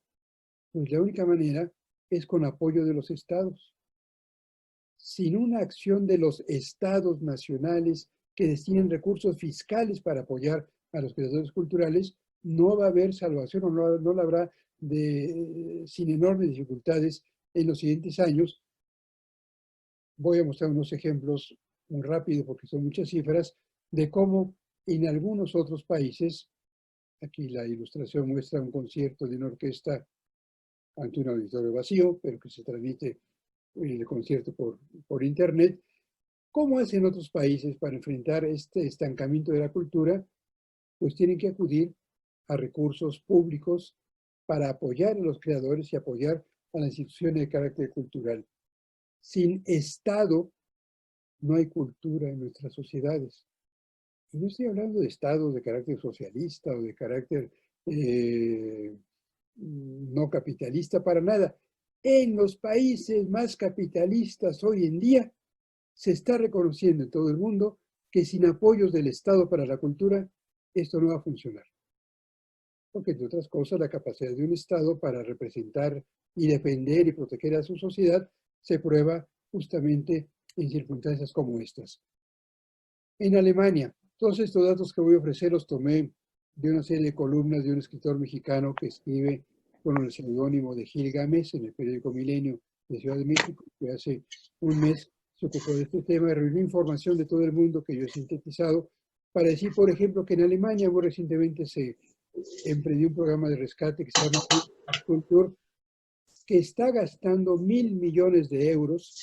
Pues la única manera es con apoyo de los estados. Sin una acción de los estados nacionales que destinen recursos fiscales para apoyar a los creadores culturales, no va a haber salvación o no la habrá sin enormes dificultades en los siguientes años. Voy a mostrar unos ejemplos muy rápido porque son muchas cifras de cómo en algunos otros países, aquí la ilustración muestra un concierto de una orquesta ante un auditorio vacío, pero que se transmite el concierto por internet. ¿Cómo hacen otros países para enfrentar este estancamiento de la cultura? Pues tienen que acudir a recursos públicos para apoyar a los creadores y apoyar a las instituciones de carácter cultural. Sin Estado no hay cultura en nuestras sociedades. Y no estoy hablando de Estados de carácter socialista o de carácter no capitalista, para nada. En los países más capitalistas hoy en día se está reconociendo en todo el mundo que sin apoyos del Estado para la cultura, esto no va a funcionar. Porque, entre otras cosas, la capacidad de un Estado para representar y defender y proteger a su sociedad se prueba justamente en circunstancias como estas. En Alemania, todos estos datos que voy a ofrecer los tomé de una serie de columnas de un escritor mexicano que escribe con el seudónimo de Gil Gámez en el periódico Milenio de Ciudad de México, que hace un mes se ocupó de este tema, de reunir información de todo el mundo que yo he sintetizado, para decir, por ejemplo, que en Alemania muy recientemente se emprendió un programa de rescate que se llama Kultur, que está gastando 1.000 millones de euros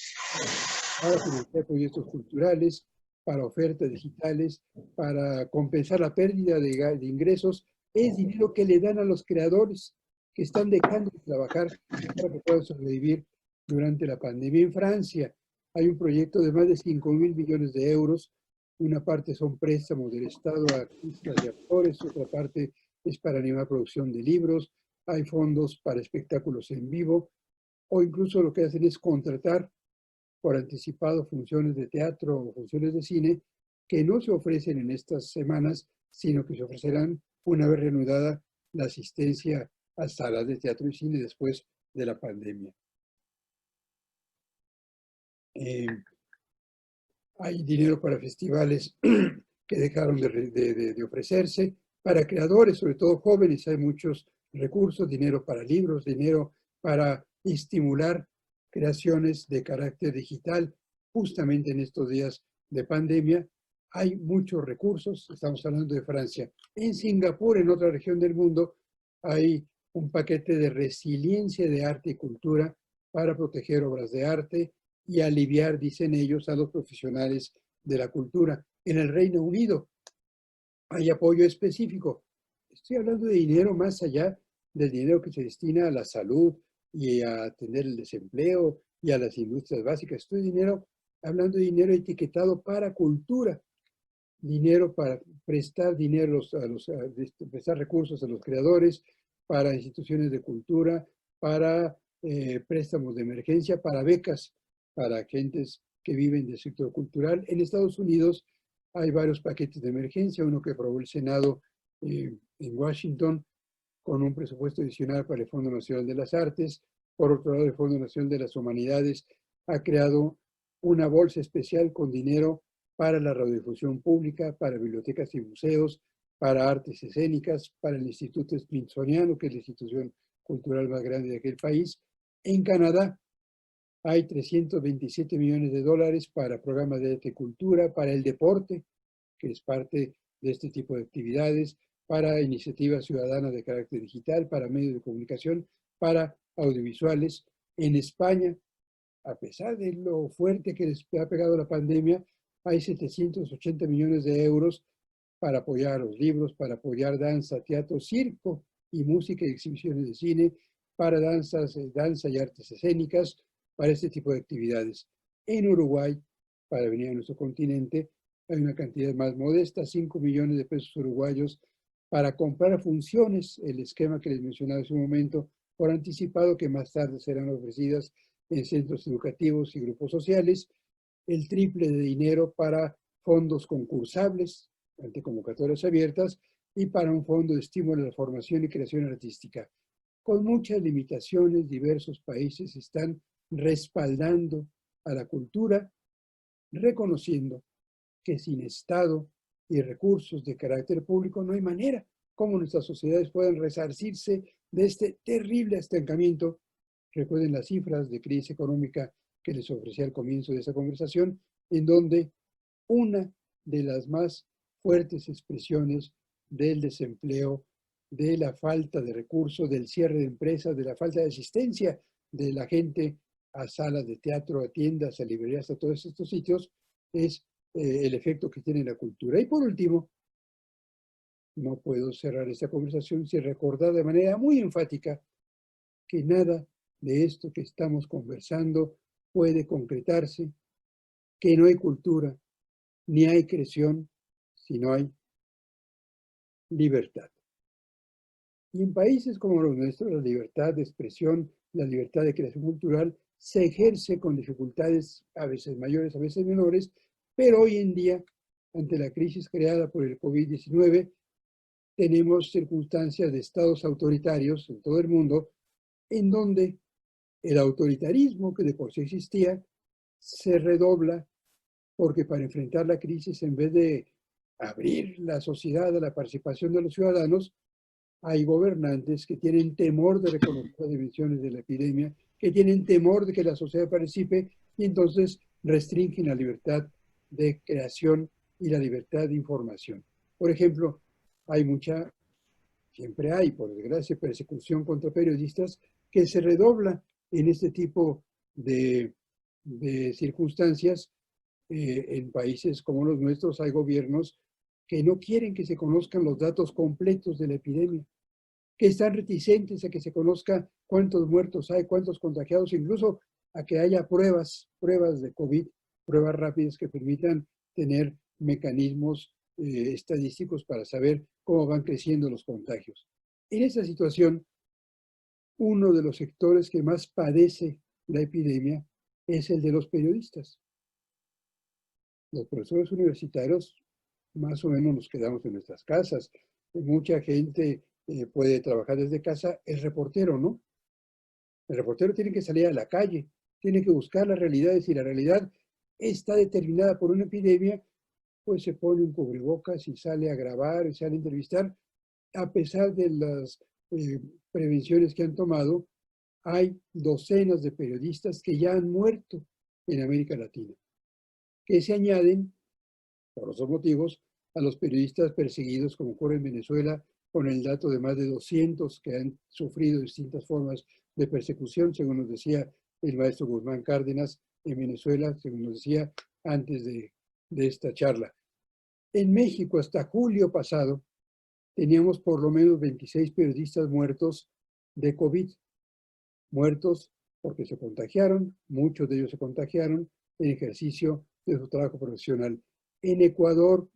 para financiar proyectos culturales, para ofertas digitales, para compensar la pérdida de ingresos. Es dinero que le dan a los creadores que están dejando de trabajar para que puedan sobrevivir durante la pandemia. En Francia hay un proyecto de más de 5.000 millones de euros. Una parte son préstamos del Estado a artistas y actores, otra parte es para animar producción de libros, hay fondos para espectáculos en vivo, o incluso lo que hacen es contratar por anticipado funciones de teatro o funciones de cine que no se ofrecen en estas semanas, sino que se ofrecerán una vez reanudada la asistencia a salas de teatro y cine después de la pandemia. Hay dinero para festivales que dejaron de ofrecerse, para creadores, sobre todo jóvenes, hay muchos recursos, dinero para libros, dinero para estimular creaciones de carácter digital. Justamente en estos días de pandemia hay muchos recursos, estamos hablando de Francia. En Singapur, en otra región del mundo, hay un paquete de resiliencia de arte y cultura para proteger obras de arte y aliviar, dicen ellos, a los profesionales de la cultura. En el Reino Unido hay apoyo específico. Estoy hablando de dinero más allá del dinero que se destina a la salud y a atender el desempleo y a las industrias básicas. Estoy hablando de dinero etiquetado para cultura, dinero para prestar dinero prestar recursos a los creadores, para instituciones de cultura, para préstamos de emergencia, para becas para gentes que viven del sector cultural. En Estados Unidos hay varios paquetes de emergencia, uno que aprobó el Senado en Washington con un presupuesto adicional para el Fondo Nacional de las Artes. Por otro lado, el Fondo Nacional de las Humanidades ha creado una bolsa especial con dinero para la radiodifusión pública, para bibliotecas y museos, para artes escénicas, para el Instituto Smithsoniano, que es la institución cultural más grande de aquel país. En Canadá hay 327 millones de dólares para programas de arte y cultura, para el deporte, que es parte de este tipo de actividades, para iniciativas ciudadanas de carácter digital, para medios de comunicación, para audiovisuales. En España, a pesar de lo fuerte que les ha pegado la pandemia, hay 780 millones de euros para apoyar los libros, para apoyar danza, teatro, circo y música y exhibiciones de cine, para danza y artes escénicas, para este tipo de actividades. En Uruguay, para venir a nuestro continente, hay una cantidad más modesta, 5 millones de pesos uruguayos para comprar funciones, el esquema que les mencionaba hace un momento, por anticipado, que más tarde serán ofrecidas en centros educativos y grupos sociales, el triple de dinero para fondos concursables ante convocatorias abiertas y para un fondo de estímulo a la formación y creación artística. Con muchas limitaciones, diversos países están respaldando a la cultura, reconociendo que sin Estado y recursos de carácter público no hay manera como nuestras sociedades puedan resarcirse de este terrible estancamiento. Recuerden las cifras de crisis económica que les ofrecí al comienzo de esta conversación, en donde una de las más fuertes expresiones del desempleo, de la falta de recursos, del cierre de empresas, de la falta de asistencia de la gente a salas de teatro, a tiendas, a librerías, a todos estos sitios, es el efecto que tiene la cultura. Y por último, no puedo cerrar esta conversación sin recordar de manera muy enfática que nada de esto que estamos conversando puede concretarse, que no hay cultura, ni hay creación, si no hay libertad. Y en países como los nuestros, la libertad de expresión, la libertad de creación cultural se ejerce con dificultades a veces mayores, a veces menores, pero hoy en día, ante la crisis creada por el COVID-19, tenemos circunstancias de estados autoritarios en todo el mundo, en donde el autoritarismo que de por sí existía se redobla porque para enfrentar la crisis, en vez de abrir la sociedad a la participación de los ciudadanos, hay gobernantes que tienen temor de reconocer las dimensiones de la epidemia, que tienen temor de que la sociedad participe y entonces restringen la libertad de creación y la libertad de información. Por ejemplo, siempre hay, por desgracia, persecución contra periodistas que se redobla en este tipo de circunstancias. En países como los nuestros hay gobiernos que no quieren que se conozcan los datos completos de la epidemia, que están reticentes a que se conozca cuántos muertos hay, cuántos contagiados, incluso a que haya pruebas de COVID, pruebas rápidas que permitan tener mecanismos estadísticos para saber cómo van creciendo los contagios. En esta situación, uno de los sectores que más padece la epidemia es el de los periodistas. Los profesores universitarios más o menos nos quedamos en nuestras casas. Mucha gente puede trabajar desde casa. El reportero, ¿no? El reportero tiene que salir a la calle, tiene que buscar la realidad. Y si la realidad está determinada por una epidemia, pues se pone un cubrebocas y sale a grabar, y sale a entrevistar. A pesar de las prevenciones que han tomado, hay docenas de periodistas que ya han muerto en América Latina, que se añaden, por los dos motivos, a los periodistas perseguidos, como ocurre en Venezuela, con el dato de más de 200 que han sufrido distintas formas de persecución, según nos decía el maestro Guzmán Cárdenas en Venezuela, según nos decía antes de esta charla. En México, hasta julio pasado, teníamos por lo menos 26 periodistas muertos de COVID. Muertos porque se contagiaron, muchos de ellos se contagiaron en ejercicio de su trabajo profesional. En Ecuador,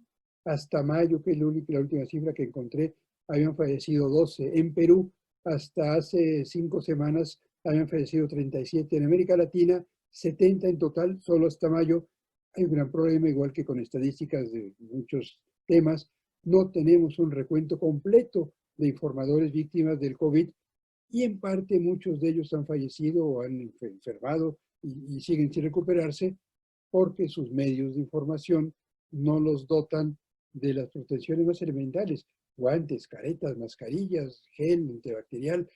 hasta mayo, que es la última cifra que encontré, habían fallecido 12. En Perú, hasta hace 5 semanas, habían fallecido 37. En América Latina, 70 en total, solo hasta mayo. Hay un gran problema, igual que con estadísticas de muchos temas. No tenemos un recuento completo de informadores víctimas del COVID y en parte muchos de ellos han fallecido o han enfermado y siguen sin recuperarse porque sus medios de información no los dotan de las protecciones más elementales, guantes, caretas, mascarillas, gel antibacterial.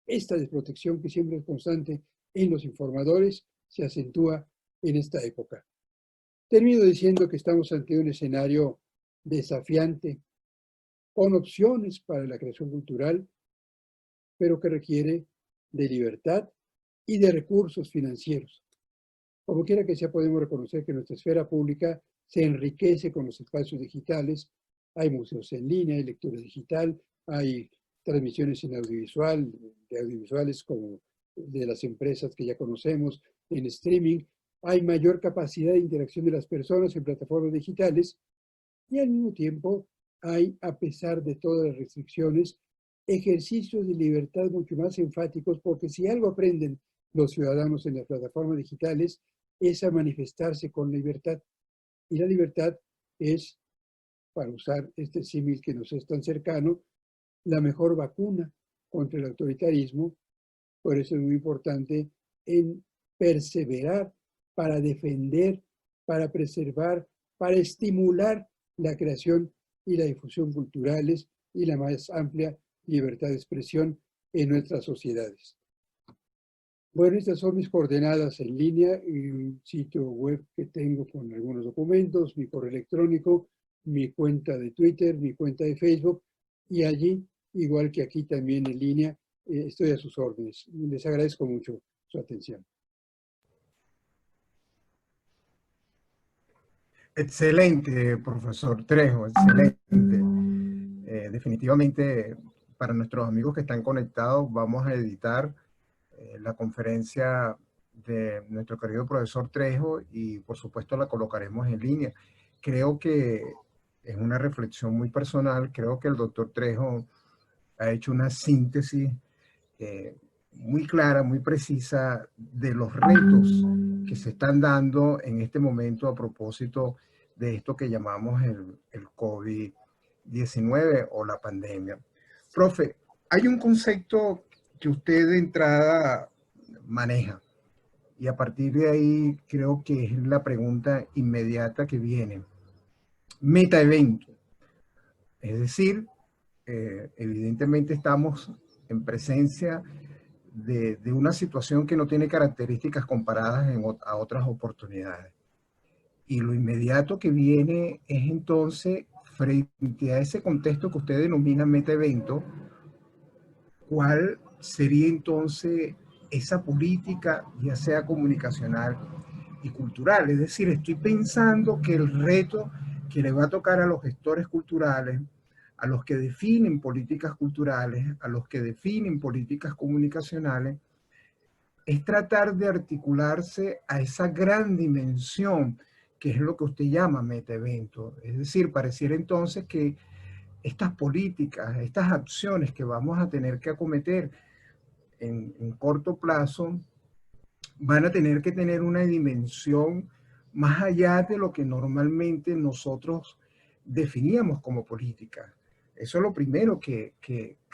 Esta desprotección que siempre es constante en los informadores se acentúa en esta época. Termino diciendo que estamos ante un escenario desafiante, con opciones para la creación cultural, pero que requiere de libertad y de recursos financieros. Como quiera que sea, podemos reconocer que nuestra esfera pública se enriquece con los espacios digitales. Hay museos en línea, hay lectura digital, hay transmisiones en audiovisual, de audiovisuales como de las empresas que ya conocemos, en streaming. Hay mayor capacidad de interacción de las personas en plataformas digitales y al mismo tiempo hay, a pesar de todas las restricciones, ejercicios de libertad mucho más enfáticos, porque si algo aprenden los ciudadanos en las plataformas digitales es a manifestarse con libertad. Y la libertad es, para usar este símil que nos es tan cercano, la mejor vacuna contra el autoritarismo. Por eso es muy importante en perseverar para defender, para preservar, para estimular la creación y la difusión culturales y la más amplia libertad de expresión en nuestras sociedades. Bueno, estas son mis coordenadas en línea y un sitio web que tengo con algunos documentos, mi correo electrónico, mi cuenta de Twitter, mi cuenta de Facebook, y allí, igual que aquí también en línea, estoy a sus órdenes. Les agradezco mucho su atención. Excelente, profesor Trejo, excelente. Definitivamente, para nuestros amigos que están conectados, vamos a editar la conferencia de nuestro querido profesor Trejo y por supuesto la colocaremos en línea. Creo que es una reflexión muy personal. Creo que el doctor Trejo ha hecho una síntesis muy clara, muy precisa de los retos que se están dando en este momento a propósito de esto que llamamos el COVID-19 o la pandemia. Profe, hay un concepto que usted de entrada maneja y a partir de ahí creo que es la pregunta inmediata que viene. Metaevento. Es decir, evidentemente estamos en presencia de una situación que no tiene características comparadas a otras oportunidades. Y lo inmediato que viene es entonces, frente a ese contexto que usted denomina metaevento, ¿cuál sería entonces esa política, ya sea comunicacional y cultural? Es decir, estoy pensando que el reto que le va a tocar a los gestores culturales, a los que definen políticas culturales, a los que definen políticas comunicacionales, es tratar de articularse a esa gran dimensión que es lo que usted llama metaevento. Es decir, pareciera entonces que estas políticas, estas acciones que vamos a tener que acometer en corto plazo, van a tener que tener una dimensión más allá de lo que normalmente nosotros definíamos como política. Eso es lo primero que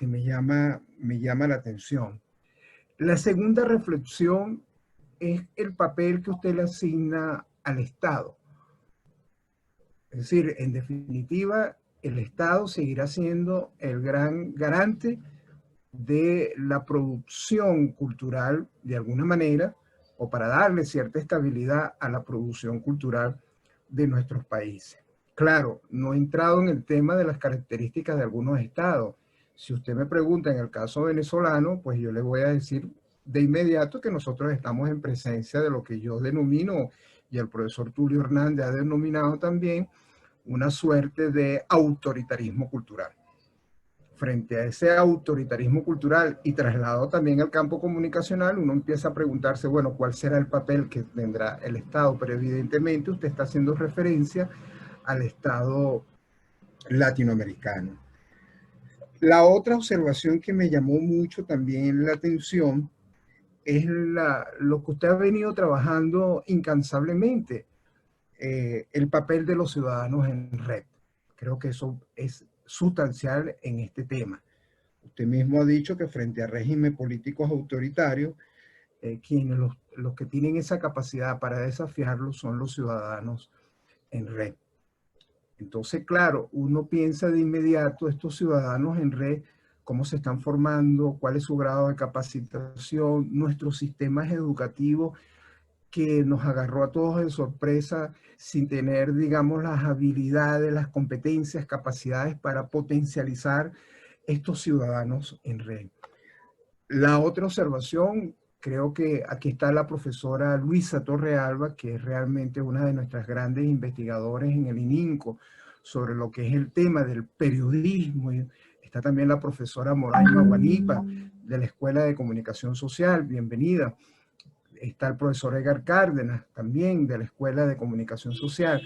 me llama la atención. La segunda reflexión es el papel que usted le asigna al Estado. Es decir, en definitiva, el Estado seguirá siendo el gran garante de la producción cultural de alguna manera, o para darle cierta estabilidad a la producción cultural de nuestros países. Claro, no he entrado en el tema de las características de algunos estados. Si usted me pregunta en el caso venezolano, pues yo le voy a decir de inmediato que nosotros estamos en presencia de lo que yo denomino, y el profesor Tulio Hernández ha denominado también, una suerte de autoritarismo cultural. Frente a ese autoritarismo cultural y trasladado también al campo comunicacional, uno empieza a preguntarse, bueno, ¿cuál será el papel que tendrá el Estado? Pero evidentemente usted está haciendo referencia al Estado latinoamericano. La otra observación que me llamó mucho también la atención es lo que usted ha venido trabajando incansablemente, el papel de los ciudadanos en red. Creo que eso es sustancial en este tema. Usted mismo ha dicho que frente a regímenes políticos autoritarios, quienes los que tienen esa capacidad para desafiarlos son los ciudadanos en red. Entonces, claro, uno piensa de inmediato estos ciudadanos en red, cómo se están formando, cuál es su grado de capacitación, nuestros sistemas educativos que nos agarró a todos de sorpresa sin tener, digamos, las habilidades, las competencias, capacidades para potencializar estos ciudadanos en red. La otra observación, creo que aquí está la profesora Luisa Torrealba, que es realmente una de nuestras grandes investigadoras en el ININCO sobre lo que es el tema del periodismo. Está también la profesora Moraima Guanipa de la Escuela de Comunicación Social, bienvenida. Está el profesor Edgar Cárdenas también de la Escuela de Comunicación Social.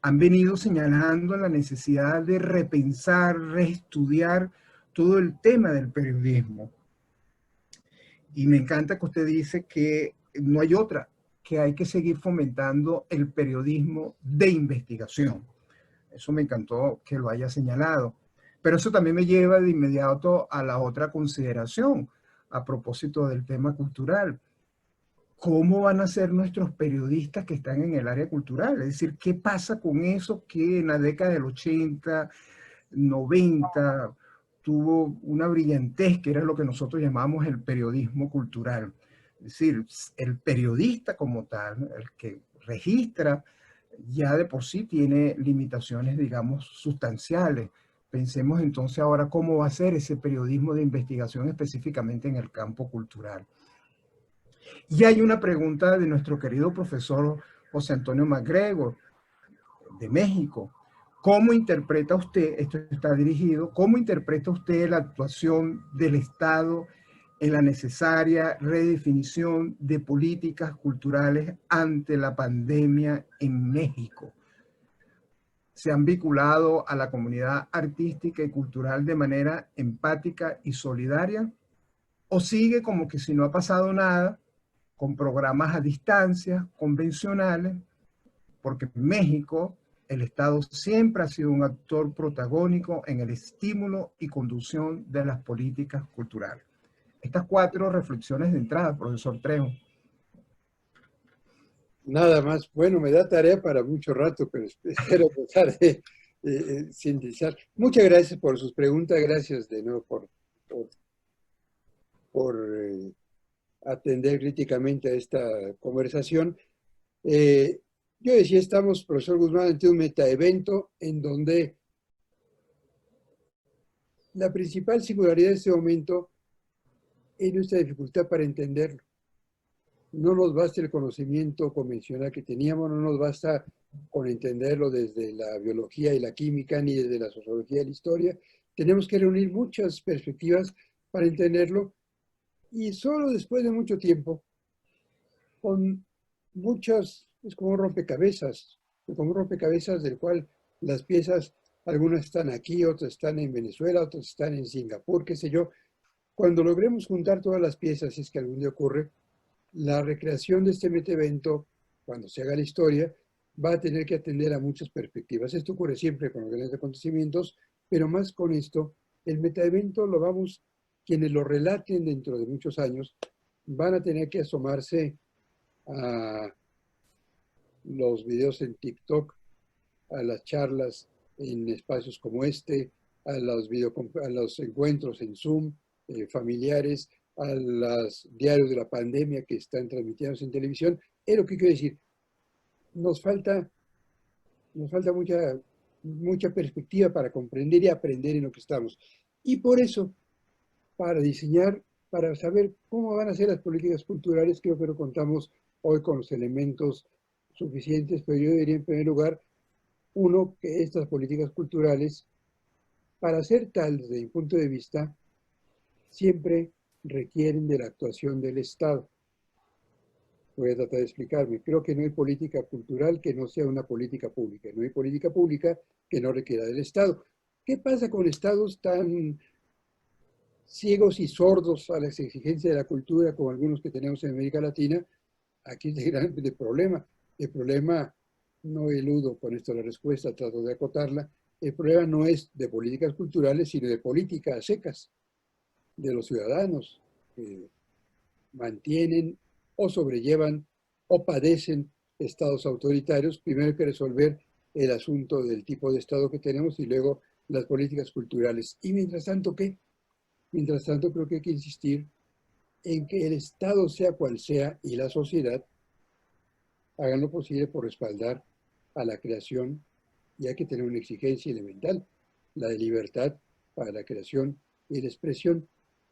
han venido señalando la necesidad de repensar, reestudiar todo el tema del periodismo. Y me encanta que usted dice que no hay otra, que hay que seguir fomentando el periodismo de investigación. Eso me encantó que lo haya señalado. Pero eso también me lleva de inmediato a la otra consideración a propósito del tema cultural. ¿Cómo van a ser nuestros periodistas que están en el área cultural? Es decir, ¿qué pasa con eso que en la década del 80, 90 tuvo una brillantez, que era lo que nosotros llamamos el periodismo cultural? Es decir, el periodista como tal, el que registra, ya de por sí tiene limitaciones, digamos, sustanciales. Pensemos entonces ahora cómo va a ser ese periodismo de investigación específicamente en el campo cultural. Y hay una pregunta de nuestro querido profesor José Antonio MacGregor, de México. ¿Cómo interpreta usted, esto está dirigido, cómo interpreta usted la actuación del Estado en la necesaria redefinición de políticas culturales ante la pandemia en México? ¿Se han vinculado a la comunidad artística y cultural de manera empática y solidaria? ¿O sigue como que si no ha pasado nada, con programas a distancia, convencionales? Porque en México el Estado siempre ha sido un actor protagónico en el estímulo y conducción de las políticas culturales. Estas 4 reflexiones de entrada, profesor Trejo. Nada más. Bueno, me da tarea para mucho rato, pero espero tratar de sintetizar. Muchas gracias por sus preguntas. Gracias de nuevo por atender críticamente a esta conversación. Yo decía, estamos, profesor Guzmán, ante un metaevento en donde la principal singularidad de este momento es nuestra dificultad para entenderlo. No nos basta el conocimiento convencional que teníamos, no nos basta con entenderlo desde la biología y la química, ni desde la sociología y la historia. Tenemos que reunir muchas perspectivas para entenderlo, y solo después de mucho tiempo, con muchas, es como un rompecabezas del cual las piezas, algunas están aquí, otras están en Venezuela, otras están en Singapur, qué sé yo. Cuando logremos juntar todas las piezas, si es que algún día ocurre, la recreación de este metaevento, cuando se haga la historia, va a tener que atender a muchas perspectivas. Esto ocurre siempre con los grandes acontecimientos, pero más con esto, el metaevento lo vamos, quienes lo relaten dentro de muchos años, van a tener que asomarse a los videos en TikTok, a las charlas en espacios como este, a los encuentros en Zoom, familiares, a los diarios de la pandemia que están transmitiéndose en televisión. Es lo que quiero decir. Nos falta mucha perspectiva para comprender y aprender en lo que estamos. Y por eso, para diseñar, para saber cómo van a ser las políticas culturales, creo que lo contamos hoy con los elementos suficientes, pero yo diría en primer lugar, uno, que estas políticas culturales, para ser tal desde mi punto de vista, siempre requieren de la actuación del Estado. Voy a tratar de explicarme. Creo que no hay política cultural que no sea una política pública. No hay política pública que no requiera del Estado. ¿Qué pasa con estados tan ciegos y sordos a las exigencias de la cultura como algunos que tenemos en América Latina? Aquí es el gran problema. El problema, no eludo con esto la respuesta, trato de acotarla, el problema no es de políticas culturales, sino de políticas a secas de los ciudadanos que mantienen o sobrellevan o padecen estados autoritarios. Primero hay que resolver el asunto del tipo de estado que tenemos y luego las políticas culturales. Y mientras tanto, ¿qué? Mientras tanto, creo que hay que insistir en que el Estado, sea cual sea, y la sociedad hagan lo posible por respaldar a la creación, y hay que tener una exigencia elemental, la de libertad para la creación y la expresión.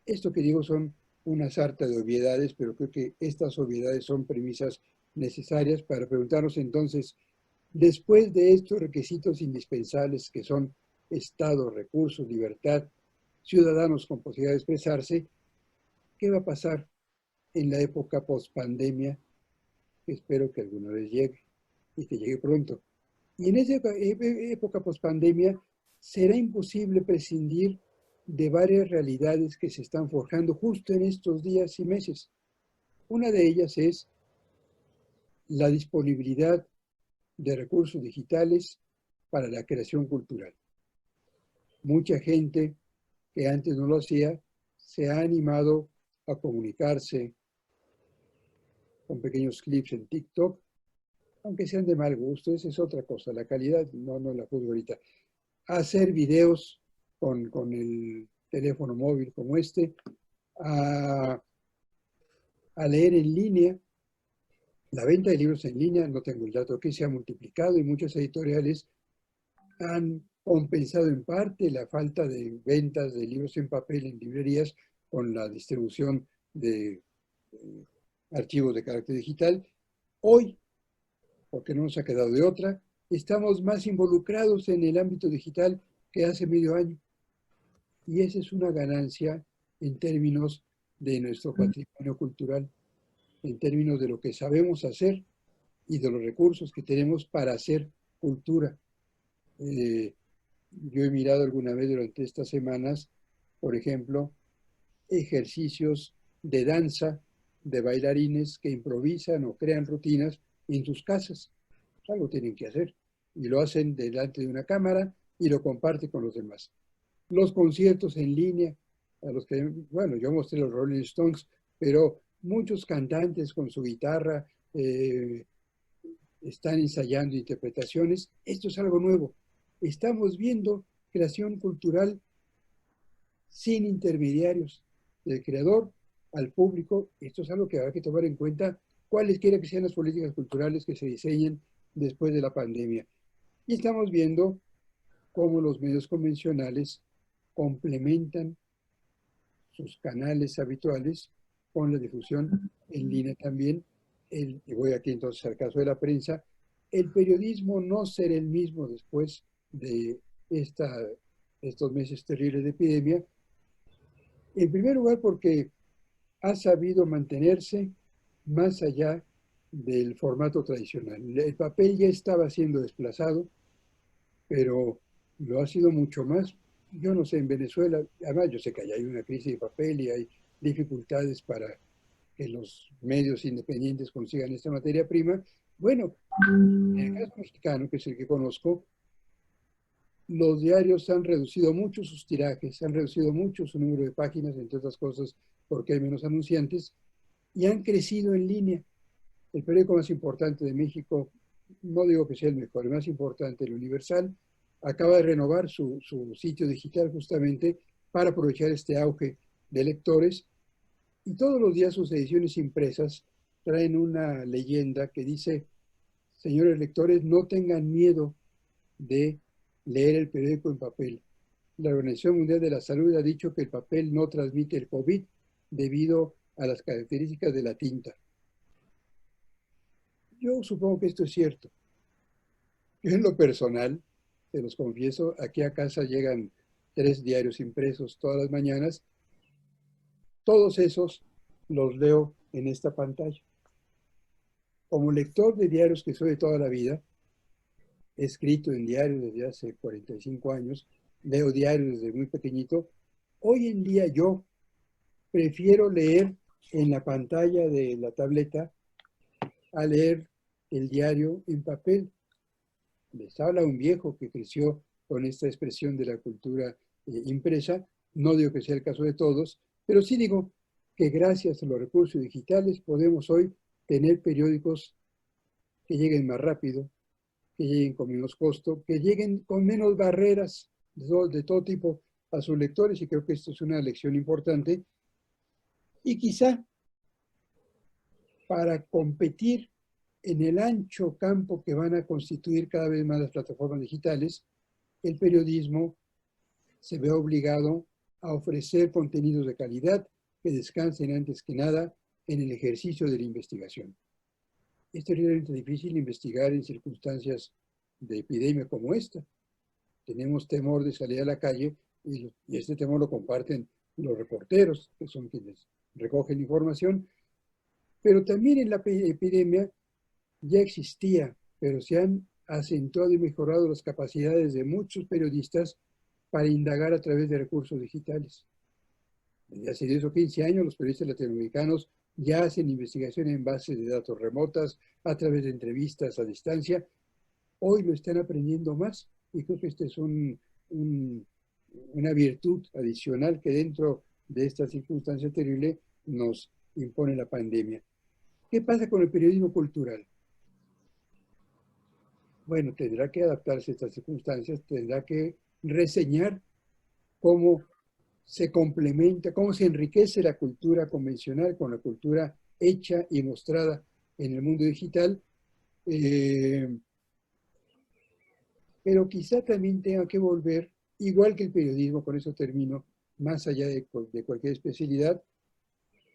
Esto que digo son una sarta de obviedades, pero creo que estas obviedades son premisas necesarias para preguntarnos entonces, después de estos requisitos indispensables que son Estado, recursos, libertad, ciudadanos con posibilidad de expresarse, ¿qué va a pasar en la época post-pandemia? Que espero que alguna vez llegue y que llegue pronto. Y en esa época post-pandemia será imposible prescindir de varias realidades que se están forjando justo en estos días y meses. Una de ellas es la disponibilidad de recursos digitales para la creación cultural. Mucha gente que antes no lo hacía se ha animado a comunicarse con pequeños clips en TikTok, aunque sean de mal gusto, esa es otra cosa, la calidad no la juzgo ahorita. A hacer videos con el teléfono móvil como este, a leer en línea. La venta de libros en línea, no tengo el dato aquí, se ha multiplicado y muchas editoriales han compensado en parte la falta de ventas de libros en papel en librerías con la distribución de archivos de carácter digital. Hoy, porque no nos ha quedado de otra, estamos más involucrados en el ámbito digital que hace medio año. Y esa es una ganancia en términos de nuestro patrimonio cultural, en términos de lo que sabemos hacer y de los recursos que tenemos para hacer cultura. Yo he mirado alguna vez durante estas semanas, por ejemplo, ejercicios de danza de bailarines que improvisan o crean rutinas en sus casas. Algo tienen que hacer. Y lo hacen delante de una cámara y lo comparten con los demás. Los conciertos en línea, a los que, bueno, yo mostré los Rolling Stones, pero muchos cantantes con su guitarra están ensayando interpretaciones. Esto es algo nuevo. Estamos viendo creación cultural sin intermediarios, del creador al público. Esto es algo que habrá que tomar en cuenta, cuáles quiera que sean las políticas culturales que se diseñen después de la pandemia. Y estamos viendo cómo los medios convencionales complementan sus canales habituales con la difusión en línea también. Y voy aquí entonces al caso de la prensa. El periodismo no será el mismo después de estos meses terribles de epidemia. En primer lugar, porque ha sabido mantenerse más allá del formato tradicional. El papel ya estaba siendo desplazado, pero lo ha sido mucho más. Yo no sé, en Venezuela, además yo sé que allá hay una crisis de papel y hay dificultades para que los medios independientes consigan esta materia prima. Bueno, en el caso mexicano, que es el que conozco, los diarios han reducido mucho sus tirajes, han reducido mucho su número de páginas, entre otras cosas porque hay menos anunciantes, y han crecido en línea. El periódico más importante de México, no digo que sea el mejor, el más importante, el Universal, acaba de renovar su sitio digital justamente para aprovechar este auge de lectores, y todos los días sus ediciones impresas traen una leyenda que dice: señores lectores, no tengan miedo de leer el periódico en papel. La Organización Mundial de la Salud ha dicho que el papel no transmite el COVID debido a las características de la tinta. Yo supongo que esto es cierto. Yo en lo personal, te los confieso, aquí a casa llegan 3 diarios impresos todas las mañanas. Todos esos los leo en esta pantalla. Como lector de diarios que soy de toda la vida, he escrito en diarios desde hace 45 años, leo diarios desde muy pequeñito. Hoy en día yo prefiero leer en la pantalla de la tableta a leer el diario en papel. Les habla un viejo que creció con esta expresión de la cultura impresa. No digo que sea el caso de todos, pero sí digo que gracias a los recursos digitales podemos hoy tener periódicos que lleguen más rápido, que lleguen con menos costo, que lleguen con menos barreras de todo tipo a sus lectores, y creo que esto es una lección importante. Y quizá para competir en el ancho campo que van a constituir cada vez más las plataformas digitales, el periodismo se ve obligado a ofrecer contenidos de calidad que descansen antes que nada en el ejercicio de la investigación. Es terriblemente difícil investigar en circunstancias de epidemia como esta. Tenemos temor de salir a la calle y este temor lo comparten los reporteros, que son quienes recogen información, pero también en la epidemia ya existía, pero se han acentuado y mejorado las capacidades de muchos periodistas para indagar a través de recursos digitales. Desde hace 10 o 15 años, los periodistas latinoamericanos ya hacen investigación en bases de datos remotas, a través de entrevistas a distancia. Hoy lo están aprendiendo más, y creo que esta es una virtud adicional que dentro de esta circunstancia terrible nos impone la pandemia. ¿Qué pasa con el periodismo cultural? Bueno, tendrá que adaptarse a estas circunstancias, tendrá que reseñar cómo se complementa, cómo se enriquece la cultura convencional con la cultura hecha y mostrada en el mundo digital, pero quizá también tenga que volver, igual que el periodismo, con eso termino, más allá de cualquier especialidad,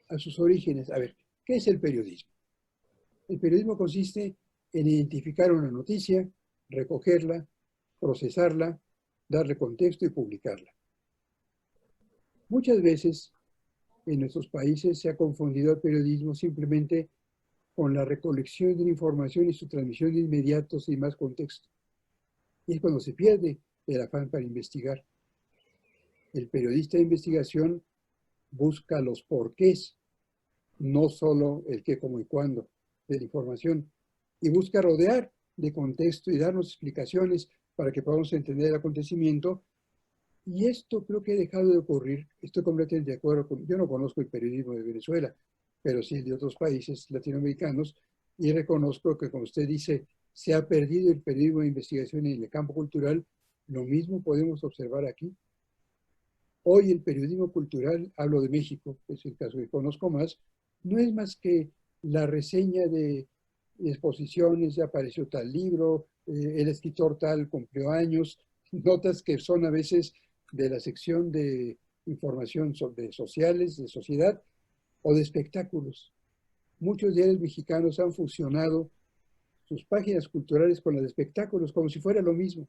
a sus orígenes. A ver, ¿qué es el periodismo? El periodismo consiste en identificar una noticia, recogerla, procesarla, darle contexto y publicarla. Muchas veces en nuestros países se ha confundido el periodismo simplemente con la recolección de la información y su transmisión de inmediato sin más contexto. Y es cuando se pierde el afán para investigar. El periodista de investigación busca los porqués, no solo el qué, cómo y cuándo de la información, y busca rodear de contexto y darnos explicaciones para que podamos entender el acontecimiento. Y esto creo que ha dejado de ocurrir. Estoy completamente de acuerdo con, yo no conozco el periodismo de Venezuela, pero sí de otros países latinoamericanos, y reconozco que, como usted dice, se ha perdido el periodismo de investigación en el campo cultural. Lo mismo podemos observar aquí. Hoy el periodismo cultural, hablo de México, que es el caso que conozco más, no es más que la reseña de exposiciones, ya apareció tal libro, el escritor tal cumplió años, notas que son a veces de la sección de información sobre sociales, de sociedad o de espectáculos. Muchos diarios mexicanos han fusionado sus páginas culturales con las de espectáculos, como si fuera lo mismo.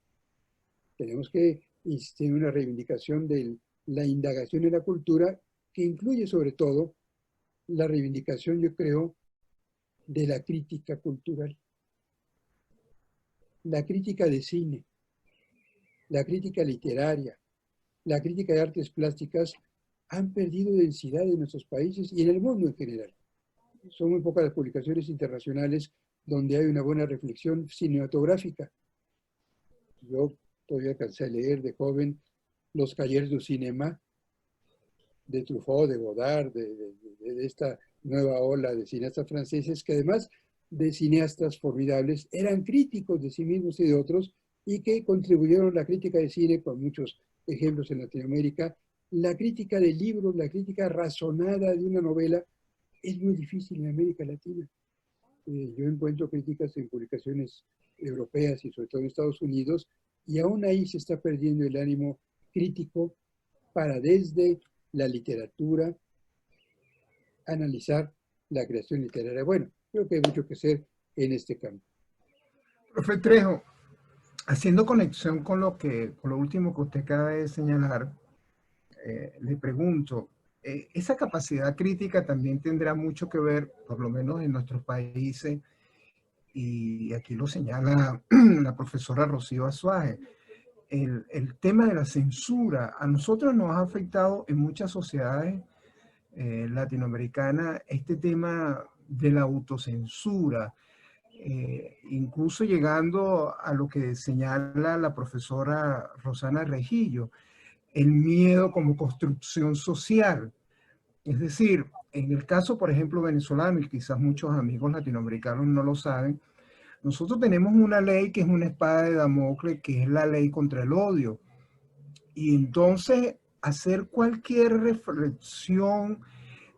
Tenemos que insistir en una reivindicación de la indagación en la cultura, que incluye sobre todo la reivindicación, yo creo, de la crítica cultural. La crítica de cine, la crítica literaria, la crítica de artes plásticas han perdido densidad en nuestros países y en el mundo en general. Son muy pocas las publicaciones internacionales donde hay una buena reflexión cinematográfica. Yo todavía alcancé a leer de joven Los Cahiers du Cinéma, de Truffaut, de Godard, de esta nueva ola de cineastas franceses, que además de cineastas formidables, eran críticos de sí mismos y de otros, y que contribuyeron a la crítica de cine, con muchos ejemplos en Latinoamérica. La crítica de libros, la crítica razonada de una novela, es muy difícil en América Latina. Yo encuentro críticas en publicaciones europeas y sobre todo en Estados Unidos, y aún ahí se está perdiendo el ánimo crítico para, desde la literatura, analizar la creación literaria. Bueno, creo que hay mucho que hacer en este campo. Profe Trejo, haciendo conexión con lo último que usted acaba de señalar, le pregunto, esa capacidad crítica también tendrá mucho que ver, por lo menos en nuestros países, y aquí lo señala la profesora Rocío Azuaje, el tema de la censura. A nosotros nos ha afectado en muchas sociedades latinoamericanas este tema de la autocensura, incluso llegando a lo que señala la profesora Rosana Regillo, el miedo como construcción social. Es decir, en el caso, por ejemplo, venezolano, y quizás muchos amigos latinoamericanos no lo saben, nosotros tenemos una ley que es una espada de Damocles, que es la ley contra el odio. Y entonces, hacer cualquier reflexión,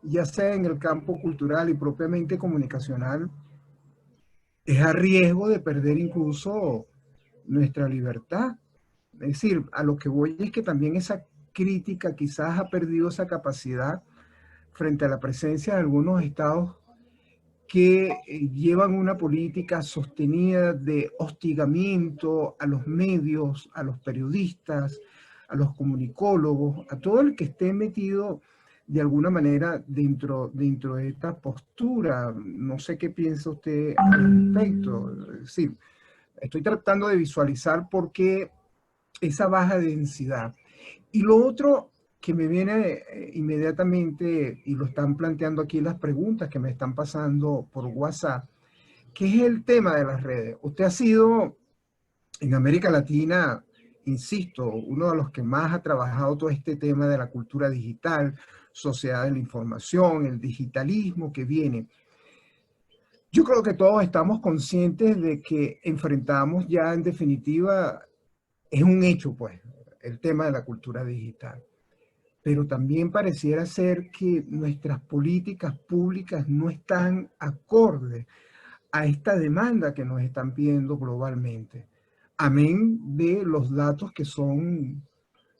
ya sea en el campo cultural y propiamente comunicacional, es a riesgo de perder incluso nuestra libertad. Es decir, a lo que voy es que también esa crítica quizás ha perdido esa capacidad frente a la presencia de algunos estados que llevan una política sostenida de hostigamiento a los medios, a los periodistas, a los comunicólogos, a todo el que esté metido de alguna manera dentro de esta postura. No sé qué piensa usted al respecto. Es decir, Estoy tratando de visualizar por qué esa baja densidad. Y lo otro que me viene inmediatamente, y lo están planteando aquí las preguntas que me están pasando por WhatsApp, que es el tema de las redes. Usted ha sido en América Latina, insisto, uno de los que más ha trabajado todo este tema de la cultura digital, sociedad de la información, el digitalismo que viene. Yo creo que todos estamos conscientes de que enfrentamos ya en definitiva, es un hecho pues, el tema de la cultura digital. Pero también pareciera ser que nuestras políticas públicas no están acordes a esta demanda que nos están pidiendo globalmente. Amén de los datos que son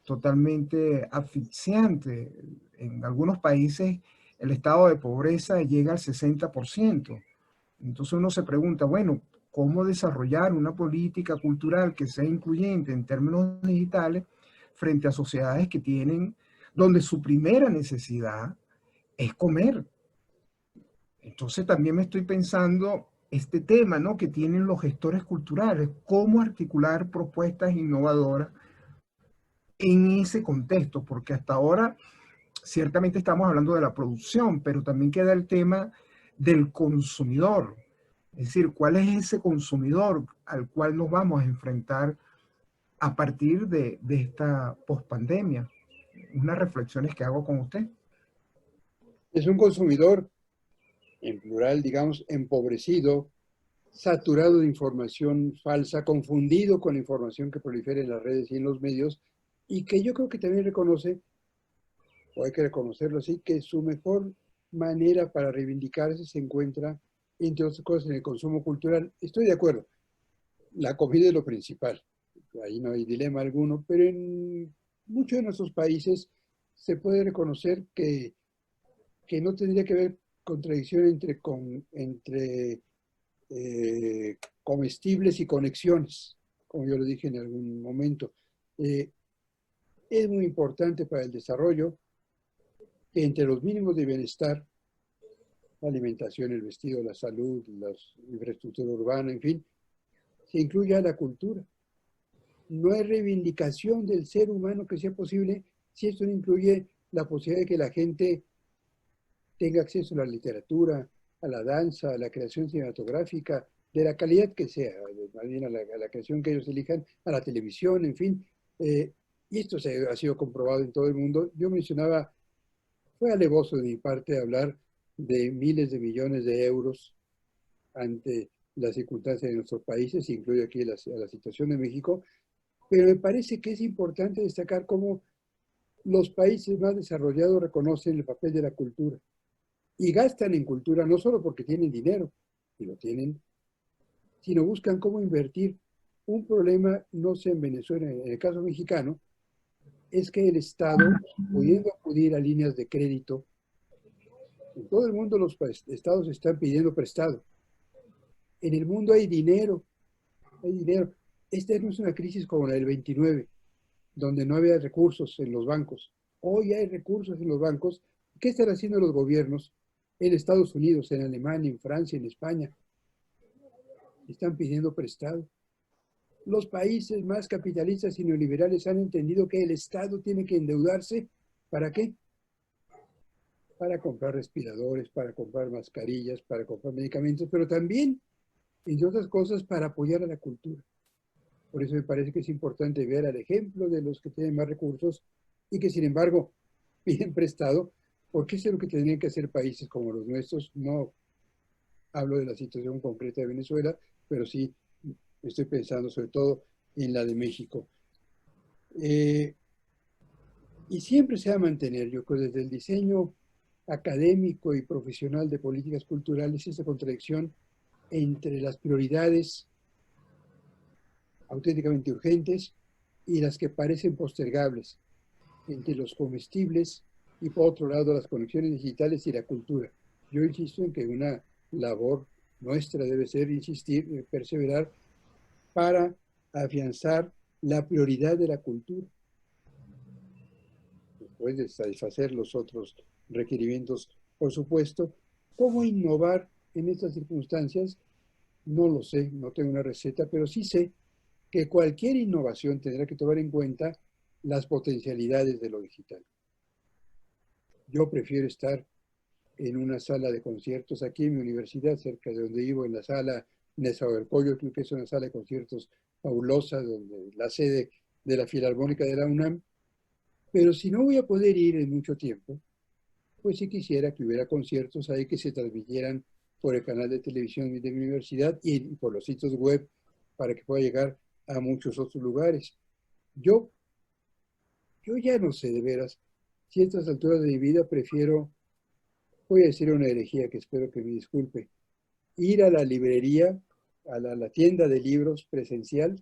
totalmente asfixiantes. En algunos países el estado de pobreza llega al 60%. Entonces uno se pregunta, bueno, ¿cómo desarrollar una política cultural que sea incluyente en términos digitales frente a sociedades que tienen, donde su primera necesidad es comer? Entonces también me estoy pensando este tema, ¿no?, que tienen los gestores culturales, cómo articular propuestas innovadoras en ese contexto, porque hasta ahora ciertamente estamos hablando de la producción, pero también queda el tema del consumidor. Es decir, ¿cuál es ese consumidor al cual nos vamos a enfrentar a partir de esta pospandemia? Unas reflexiones que hago con usted. Es un consumidor, en plural, digamos, empobrecido, saturado de información falsa, confundido con la información que prolifera en las redes y en los medios, y que yo creo que también reconoce, o hay que reconocerlo así, que su mejor manera para reivindicarse se encuentra, entre otras cosas, en el consumo cultural. Estoy de acuerdo, la comida es lo principal, ahí no hay dilema alguno, pero en muchos de nuestros países se puede reconocer que no tendría que haber contradicción entre comestibles y conexiones, como yo lo dije en algún momento. Es muy importante para el desarrollo que entre los mínimos de bienestar, la alimentación, el vestido, la salud, la infraestructura urbana, en fin, se incluya la cultura. No hay reivindicación del ser humano que sea posible si esto no incluye la posibilidad de que la gente tenga acceso a la literatura, a la danza, a la creación cinematográfica, de la calidad que sea, más bien a la creación que ellos elijan, a la televisión, en fin. Y esto ha sido comprobado en todo el mundo. Yo mencionaba, fue alevoso de mi parte hablar de miles de millones de euros ante las circunstancias de nuestros países, incluye aquí la situación de México, pero me parece que es importante destacar cómo los países más desarrollados reconocen el papel de la cultura y gastan en cultura no solo porque tienen dinero, y lo tienen, sino buscan cómo invertir. Un problema, no sé en Venezuela, en el caso mexicano, es que el Estado, pudiendo acudir a líneas de crédito, en todo el mundo los estados están pidiendo prestado. En el mundo hay dinero, hay dinero. Esta no es una crisis como la del 29, donde no había recursos en los bancos. Hoy hay recursos en los bancos. ¿Qué están haciendo los gobiernos en Estados Unidos, en Alemania, en Francia, en España? Están pidiendo prestado. Los países más capitalistas y neoliberales han entendido que el Estado tiene que endeudarse. ¿Para qué? Para comprar respiradores, para comprar mascarillas, para comprar medicamentos, pero también, entre otras cosas, para apoyar a la cultura. Por eso me parece que es importante ver al ejemplo de los que tienen más recursos y que, sin embargo, piden prestado, porque eso es lo que tendrían que hacer países como los nuestros. No hablo de la situación concreta de Venezuela, pero sí estoy pensando sobre todo en la de México. Y siempre se va a mantener, yo creo, desde el diseño académico y profesional de políticas culturales, esa contradicción entre las prioridades auténticamente urgentes y las que parecen postergables, entre los comestibles y, por otro lado, las conexiones digitales y la cultura. Yo insisto en que una labor nuestra debe ser insistir, perseverar para afianzar la prioridad de la cultura, después de satisfacer los otros requerimientos, por supuesto. ¿Cómo innovar en estas circunstancias? No lo sé, no tengo una receta, pero sí sé que cualquier innovación tendrá que tomar en cuenta las potencialidades de lo digital. Yo prefiero estar en una sala de conciertos aquí en mi universidad, cerca de donde vivo, en la sala Nezahualcóyotl, que es una sala de conciertos fabulosa, donde la sede de la Filarmónica de la UNAM. Pero si no voy a poder ir en mucho tiempo, pues sí quisiera que hubiera conciertos ahí que se transmitieran por el canal de televisión de mi universidad y por los sitios web para que pueda llegar a muchos otros lugares. Yo, yo ya no sé de veras si a estas alturas de mi vida prefiero, voy a decir una herejía que espero que me disculpe, ir a la librería, a la tienda de libros presencial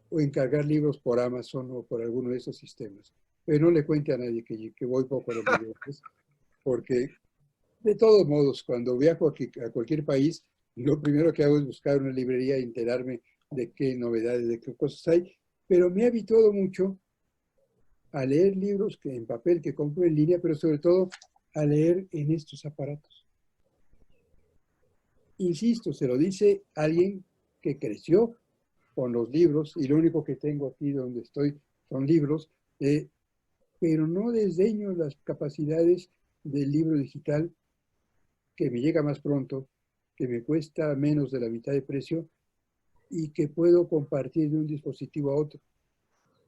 o encargar libros por Amazon o por alguno de esos sistemas. Pero no le cuente a nadie que voy poco a los libros, porque de todos modos, cuando viajo a cualquier país, lo primero que hago es buscar una librería y enterarme de qué novedades, de qué cosas hay, pero me he habituado mucho a leer libros que en papel que compro en línea, pero sobre todo a leer en estos aparatos. Insisto, se lo dice alguien que creció con los libros y lo único que tengo aquí donde estoy son libros, pero no desdeño las capacidades del libro digital que me llega más pronto, que me cuesta menos de la mitad de precio y que puedo compartir de un dispositivo a otro.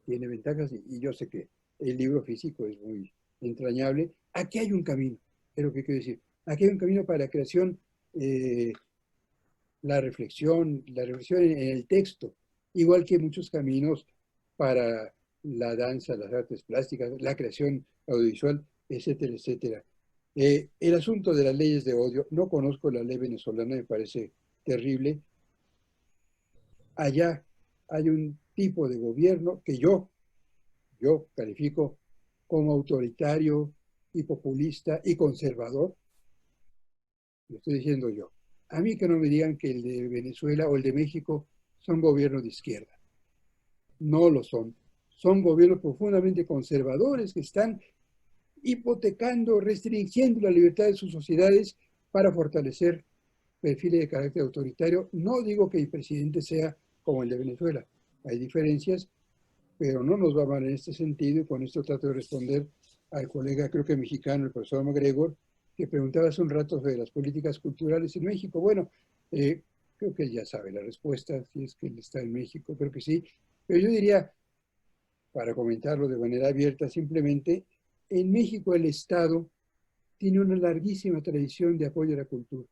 Tiene ventajas y yo sé que el libro físico es muy entrañable. Aquí hay un camino, es lo que quiero decir. Aquí hay un camino para la creación, la reflexión en el texto, igual que muchos caminos para la danza, las artes plásticas, la creación audiovisual, etcétera, etcétera. El asunto de las leyes de odio, no conozco la ley venezolana, me parece terrible. Allá hay un tipo de gobierno que yo califico como autoritario y populista y conservador. Lo estoy diciendo yo. A mí que no me digan que el de Venezuela o el de México son gobiernos de izquierda. No lo son. Son gobiernos profundamente conservadores que están hipotecando, restringiendo la libertad de sus sociedades para fortalecer perfiles de carácter autoritario. No digo que el presidente sea como el de Venezuela. Hay diferencias, pero no nos va mal en este sentido, y con esto trato de responder al colega, creo que mexicano, el profesor MacGregor, que preguntaba hace un rato sobre las políticas culturales en México. Bueno, creo que él ya sabe la respuesta, si es que él está en México, creo que sí, pero yo diría, para comentarlo de manera abierta, simplemente, en México el Estado tiene una larguísima tradición de apoyo a la cultura.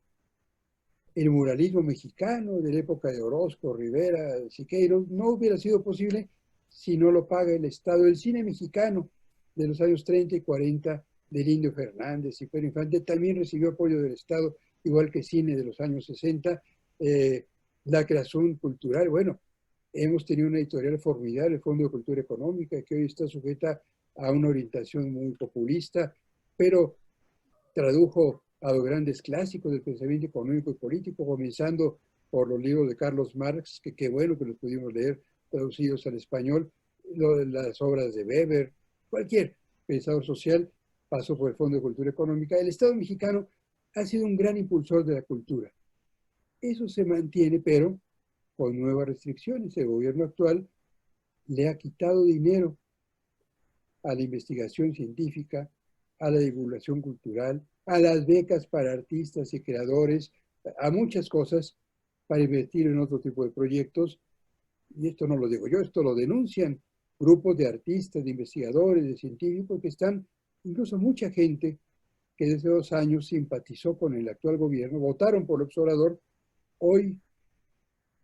El muralismo mexicano de la época de Orozco, Rivera, Siqueiros, no hubiera sido posible si no lo paga el Estado. El cine mexicano de los años 30 y 40 del Indio Fernández y Pedro Infante también recibió apoyo del Estado, igual que cine de los años 60. La creación cultural, bueno, hemos tenido una editorial formidable, el Fondo de Cultura Económica, que hoy está sujeta a una orientación muy populista, pero tradujo a los grandes clásicos del pensamiento económico y político, comenzando por los libros de Carlos Marx, que qué bueno que los pudimos leer traducidos al español, las obras de Weber, cualquier pensador social pasó por el Fondo de Cultura Económica. El Estado mexicano ha sido un gran impulsor de la cultura. Eso se mantiene, pero con nuevas restricciones. El gobierno actual le ha quitado dinero a la investigación científica, a la divulgación cultural, a las becas para artistas y creadores, a muchas cosas para invertir en otro tipo de proyectos. Y esto no lo digo yo, esto lo denuncian grupos de artistas, de investigadores, de científicos que están, incluso mucha gente que desde 2 años simpatizó con el actual gobierno, votaron por López Obrador, hoy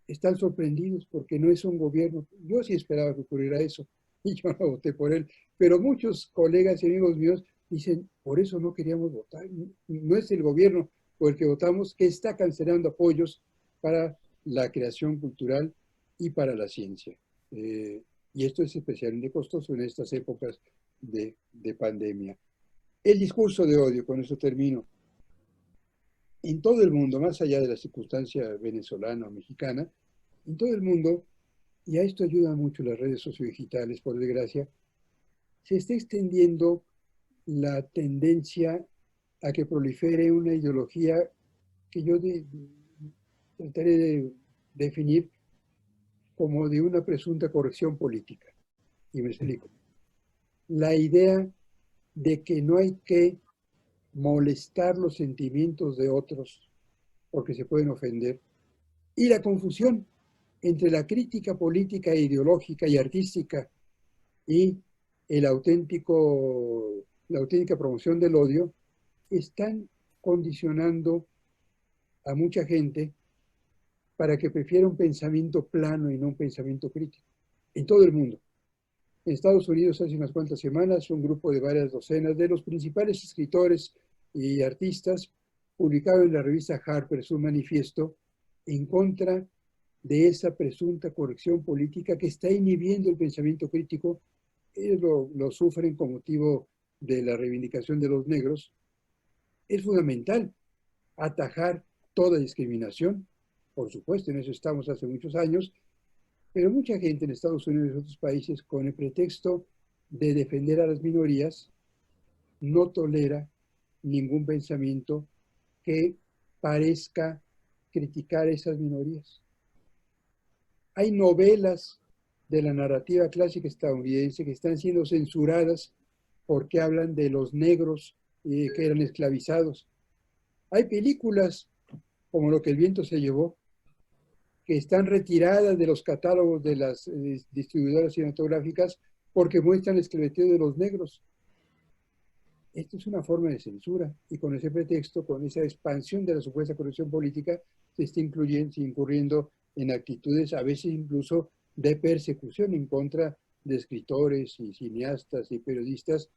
están sorprendidos porque no es un gobierno. Yo sí esperaba que ocurriera eso y yo no voté por él, pero muchos colegas y amigos míos dicen, por eso no queríamos votar. No es el gobierno por el que votamos que está cancelando apoyos para la creación cultural y para la ciencia. Y esto es especialmente costoso en estas épocas de pandemia. El discurso de odio, con eso termino. En todo el mundo, más allá de la circunstancia venezolana o mexicana, en todo el mundo, y a esto ayudan mucho las redes sociodigitales, por desgracia, se está extendiendo la tendencia a que prolifere una ideología que yo trataré de definir como de una presunta corrección política. Y me explico. La idea de que no hay que molestar los sentimientos de otros porque se pueden ofender, y la confusión entre la crítica política e ideológica y artística y la auténtica promoción del odio, están condicionando a mucha gente para que prefiera un pensamiento plano y no un pensamiento crítico, en todo el mundo. En Estados Unidos, hace unas cuantas semanas, un grupo de varias docenas de los principales escritores y artistas publicaron en la revista Harper's un manifiesto en contra de esa presunta corrección política que está inhibiendo el pensamiento crítico. Ellos lo sufren con motivo de la reivindicación de los negros. Es fundamental atajar toda discriminación, por supuesto, en eso estamos hace muchos años, pero mucha gente en Estados Unidos y en otros países, con el pretexto de defender a las minorías, no tolera ningún pensamiento que parezca criticar a esas minorías. Hay novelas de la narrativa clásica estadounidense que están siendo censuradas porque hablan de los negros que eran esclavizados. Hay películas como Lo que el viento se llevó, que están retiradas de los catálogos de las distribuidoras cinematográficas porque muestran el esclavitud de los negros. Esto es una forma de censura, y con ese pretexto, con esa expansión de la supuesta corrección política, se está incurriendo en actitudes a veces incluso de persecución en contra de escritores y cineastas y periodistas.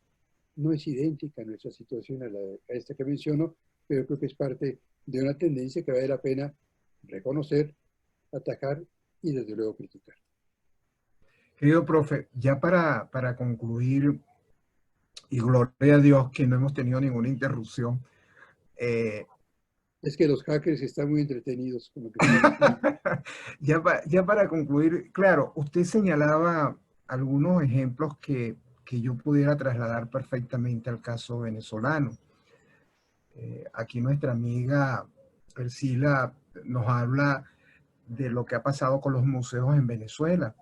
No es idéntica nuestra situación a esta que menciono, pero creo que es parte de una tendencia que vale la pena reconocer, atacar y desde luego criticar. Querido profe, ya para concluir, y gloria a Dios que no hemos tenido ninguna interrupción. Es que los hackers están muy entretenidos con lo que ya para concluir, claro, usted señalaba algunos ejemplos que yo pudiera trasladar perfectamente al caso venezolano. Aquí nuestra amiga Priscila nos habla de lo que ha pasado con los museos en Venezuela.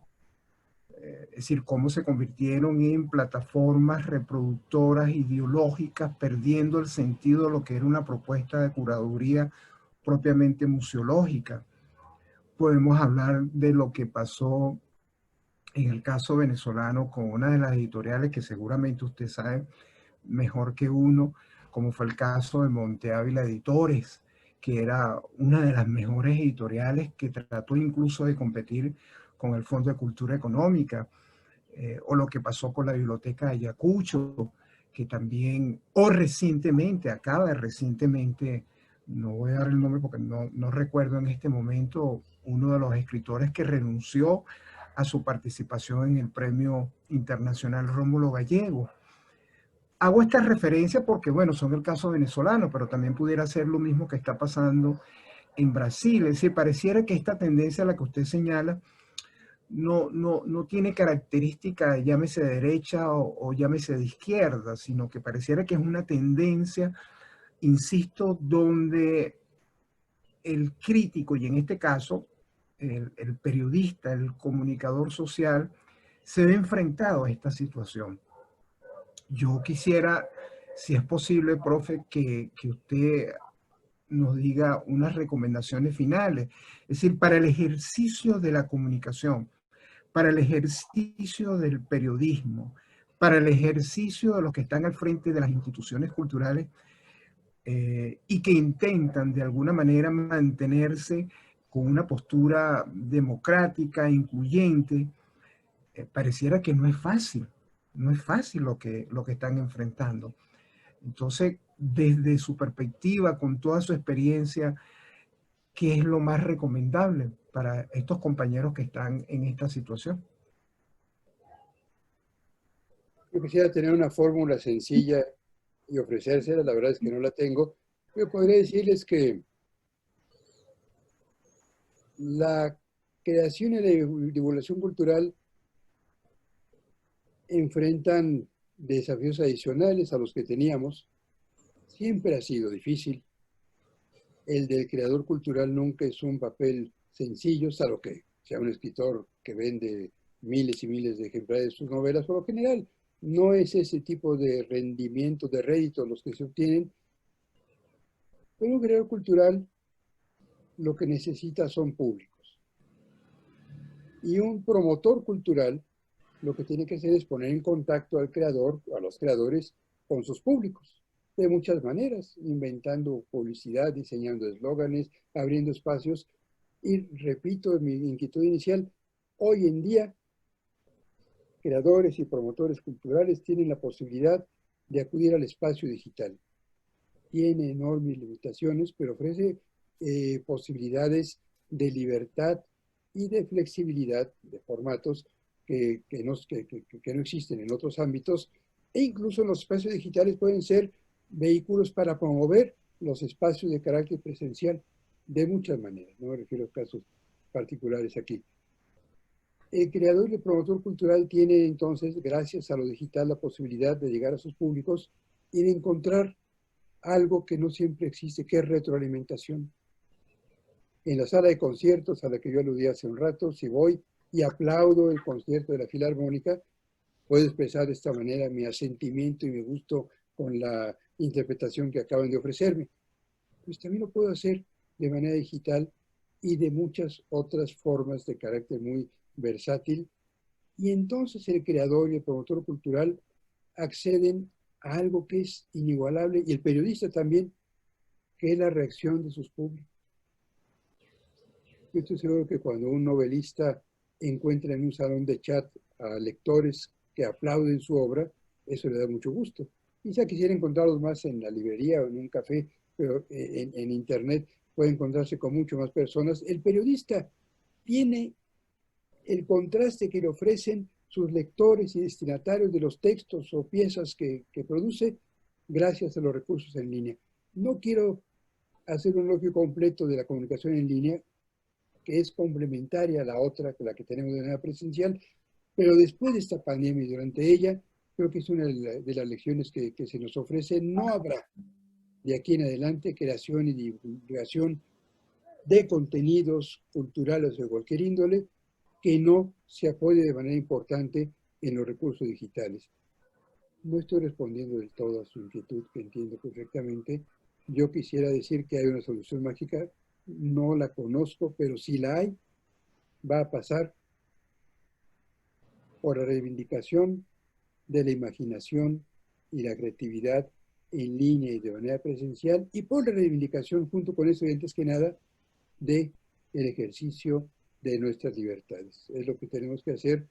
Es decir, cómo se convirtieron en plataformas reproductoras ideológicas, perdiendo el sentido de lo que era una propuesta de curaduría propiamente museológica. Podemos hablar de lo que pasó en el caso venezolano con una de las editoriales que seguramente usted sabe mejor que uno, como fue el caso de Monte Ávila Editores, que era una de las mejores editoriales que trató incluso de competir con el Fondo de Cultura Económica, o lo que pasó con la Biblioteca de Ayacucho, que también, o recientemente, no voy a dar el nombre porque no recuerdo en este momento, uno de los escritores que renunció a su participación en el Premio Internacional Rómulo Gallego. Hago esta referencia porque, bueno, son el caso venezolano, pero también pudiera ser lo mismo que está pasando en Brasil. Es decir, pareciera que esta tendencia a la que usted señala no tiene característica, llámese de derecha o llámese de izquierda, sino que pareciera que es una tendencia, insisto, donde el crítico, y en este caso el periodista, el comunicador social, se ve enfrentado a esta situación. Yo quisiera, si es posible, profe, que usted nos diga unas recomendaciones finales, es decir, para el ejercicio de la comunicación, para el ejercicio del periodismo, para el ejercicio de los que están al frente de las instituciones culturales y que intentan de alguna manera mantenerse con una postura democrática, incluyente. Pareciera que no es fácil lo que están enfrentando. Entonces, desde su perspectiva, con toda su experiencia, ¿qué es lo más recomendable para estos compañeros que están en esta situación? Yo quisiera tener una fórmula sencilla y ofrecérsela, la verdad es que no la tengo. Yo podría decirles que la creación y la divulgación cultural enfrentan desafíos adicionales a los que teníamos. Siempre ha sido difícil. el del creador cultural nunca es un papel sencillo, salvo que sea un escritor que vende miles y miles de ejemplares de sus novelas. Por lo general, no es ese tipo de rendimiento, de rédito los que se obtienen, pero un creador cultural lo que necesita son públicos. Y un promotor cultural lo que tiene que hacer es poner en contacto al creador, a los creadores, con sus públicos, de muchas maneras, inventando publicidad, diseñando eslóganes, abriendo espacios. Y repito, mi inquietud inicial, hoy en día, creadores y promotores culturales tienen la posibilidad de acudir al espacio digital. Tiene enormes limitaciones, pero ofrece posibilidades de libertad y de flexibilidad de formatos que no existen en otros ámbitos, e incluso los espacios digitales pueden ser vehículos para promover los espacios de carácter presencial de muchas maneras. No me refiero a casos particulares aquí. El creador y el promotor cultural tiene entonces, gracias a lo digital, la posibilidad de llegar a sus públicos y de encontrar algo que no siempre existe, que es retroalimentación. En la sala de conciertos a la que yo aludí hace un rato, si voy y aplaudo el concierto de la Filarmónica, puedo expresar de esta manera mi asentimiento y mi gusto con la interpretación que acaban de ofrecerme. Pues también lo puedo hacer de manera digital y de muchas otras formas de carácter muy versátil. Y entonces el creador y el promotor cultural acceden a algo que es inigualable, y el periodista también, que es la reacción de sus públicos. Yo estoy seguro que cuando un novelista encuentra en un salón de chat a lectores que aplauden su obra, eso le da mucho gusto. Quizá quisiera encontrarlos más en la librería o en un café, pero en Internet puede encontrarse con mucho más personas. El periodista tiene el contraste que le ofrecen sus lectores y destinatarios de los textos o piezas que produce gracias a los recursos en línea. No quiero hacer un elogio completo de la comunicación en línea, que es complementaria a la otra, que la que tenemos de manera presencial, pero después de esta pandemia y durante ella, creo que es una de las lecciones que se nos ofrece. No habrá de aquí en adelante creación y divulgación de contenidos culturales de cualquier índole que no se apoye de manera importante en los recursos digitales. No estoy respondiendo del todo a su inquietud, que entiendo perfectamente. Yo quisiera decir que hay una solución mágica, no la conozco, pero si la hay, va a pasar por la reivindicación de la imaginación y la creatividad en línea y de manera presencial, y por la reivindicación, junto con eso, y antes que nada, de el ejercicio de nuestras libertades. Es lo que tenemos que hacer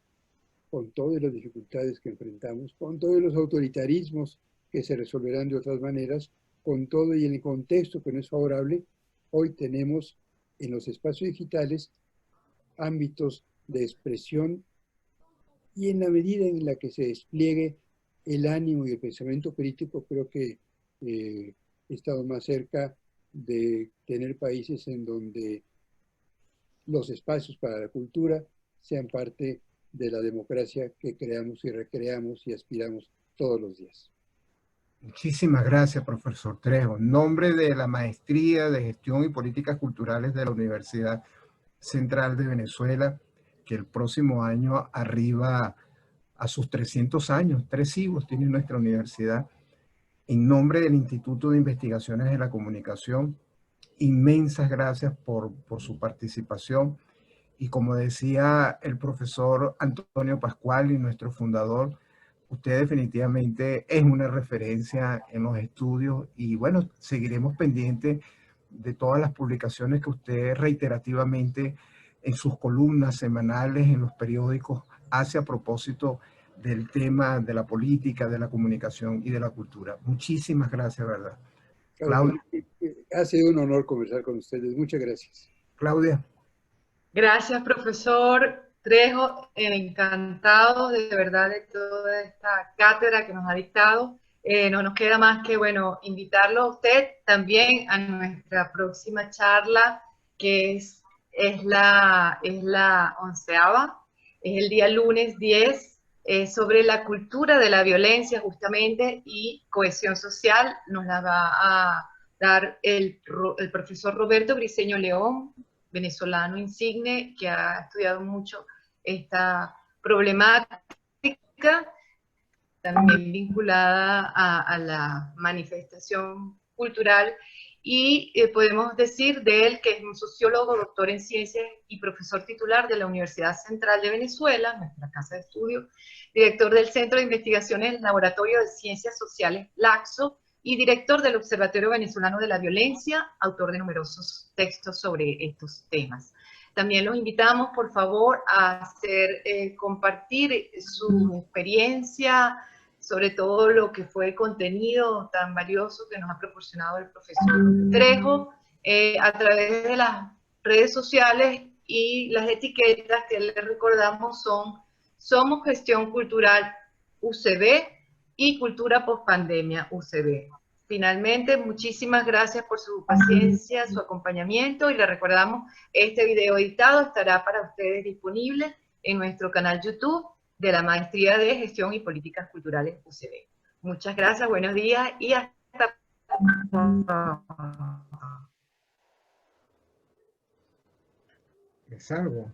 con todas las dificultades que enfrentamos, con todos los autoritarismos que se resolverán de otras maneras, con todo y en el contexto que no es favorable. Hoy tenemos en los espacios digitales ámbitos de expresión, y en la medida en la que se despliegue el ánimo y el pensamiento crítico, creo que he estado más cerca de tener países en donde los espacios para la cultura sean parte de la democracia que creamos y recreamos y aspiramos todos los días. Muchísimas gracias, profesor Trejo. En nombre de la Maestría de Gestión y Políticas Culturales de la Universidad Central de Venezuela, que el próximo año arriba a sus 300 años, 3 siglos tiene nuestra universidad. En nombre del Instituto de Investigaciones de la Comunicación, inmensas gracias por su participación. Y como decía el profesor Antonio Pascual, y nuestro fundador, usted definitivamente es una referencia en los estudios, y bueno, seguiremos pendientes de todas las publicaciones que usted reiterativamente en sus columnas semanales en los periódicos hace a propósito del tema de la política, de la comunicación y de la cultura. Muchísimas gracias, ¿verdad? Claudia. Ha sido un honor conversar con ustedes. Muchas gracias. Claudia. Gracias, profesor Trejo. Encantado de verdad de toda esta cátedra que nos ha dictado. No nos queda más que, bueno, invitarlo a usted también a nuestra próxima charla, que es la 11ª, es el día lunes 10, sobre la cultura de la violencia justamente y cohesión social. Nos la va dar el profesor Roberto Briceño León, venezolano insigne, que ha estudiado mucho esta problemática, también vinculada a la manifestación cultural, y podemos decir de él que es un sociólogo, doctor en ciencias y profesor titular de la Universidad Central de Venezuela, nuestra casa de estudio, director del Centro de Investigaciones Laboratorio de Ciencias Sociales, LACSO, y director del Observatorio Venezolano de la Violencia, autor de numerosos textos sobre estos temas. También los invitamos, por favor, a compartir su experiencia, sobre todo lo que fue el contenido tan valioso que nos ha proporcionado el profesor Trejo, a través de las redes sociales, y las etiquetas que les recordamos son Somos Gestión Cultural UCB y Cultura Postpandemia UCB. Finalmente, muchísimas gracias por su paciencia, su acompañamiento, y les recordamos, este video editado estará para ustedes disponible en nuestro canal YouTube de la Maestría de Gestión y Políticas Culturales UCB. Muchas gracias, buenos días y hasta pronto. Me salgo.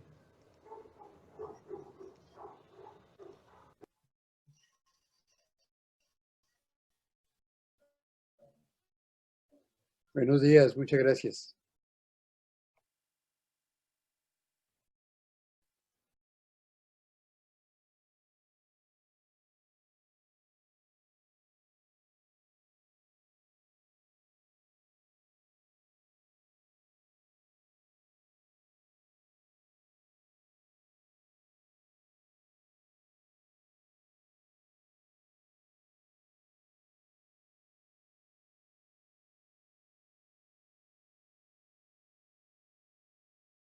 Buenos días, muchas gracias.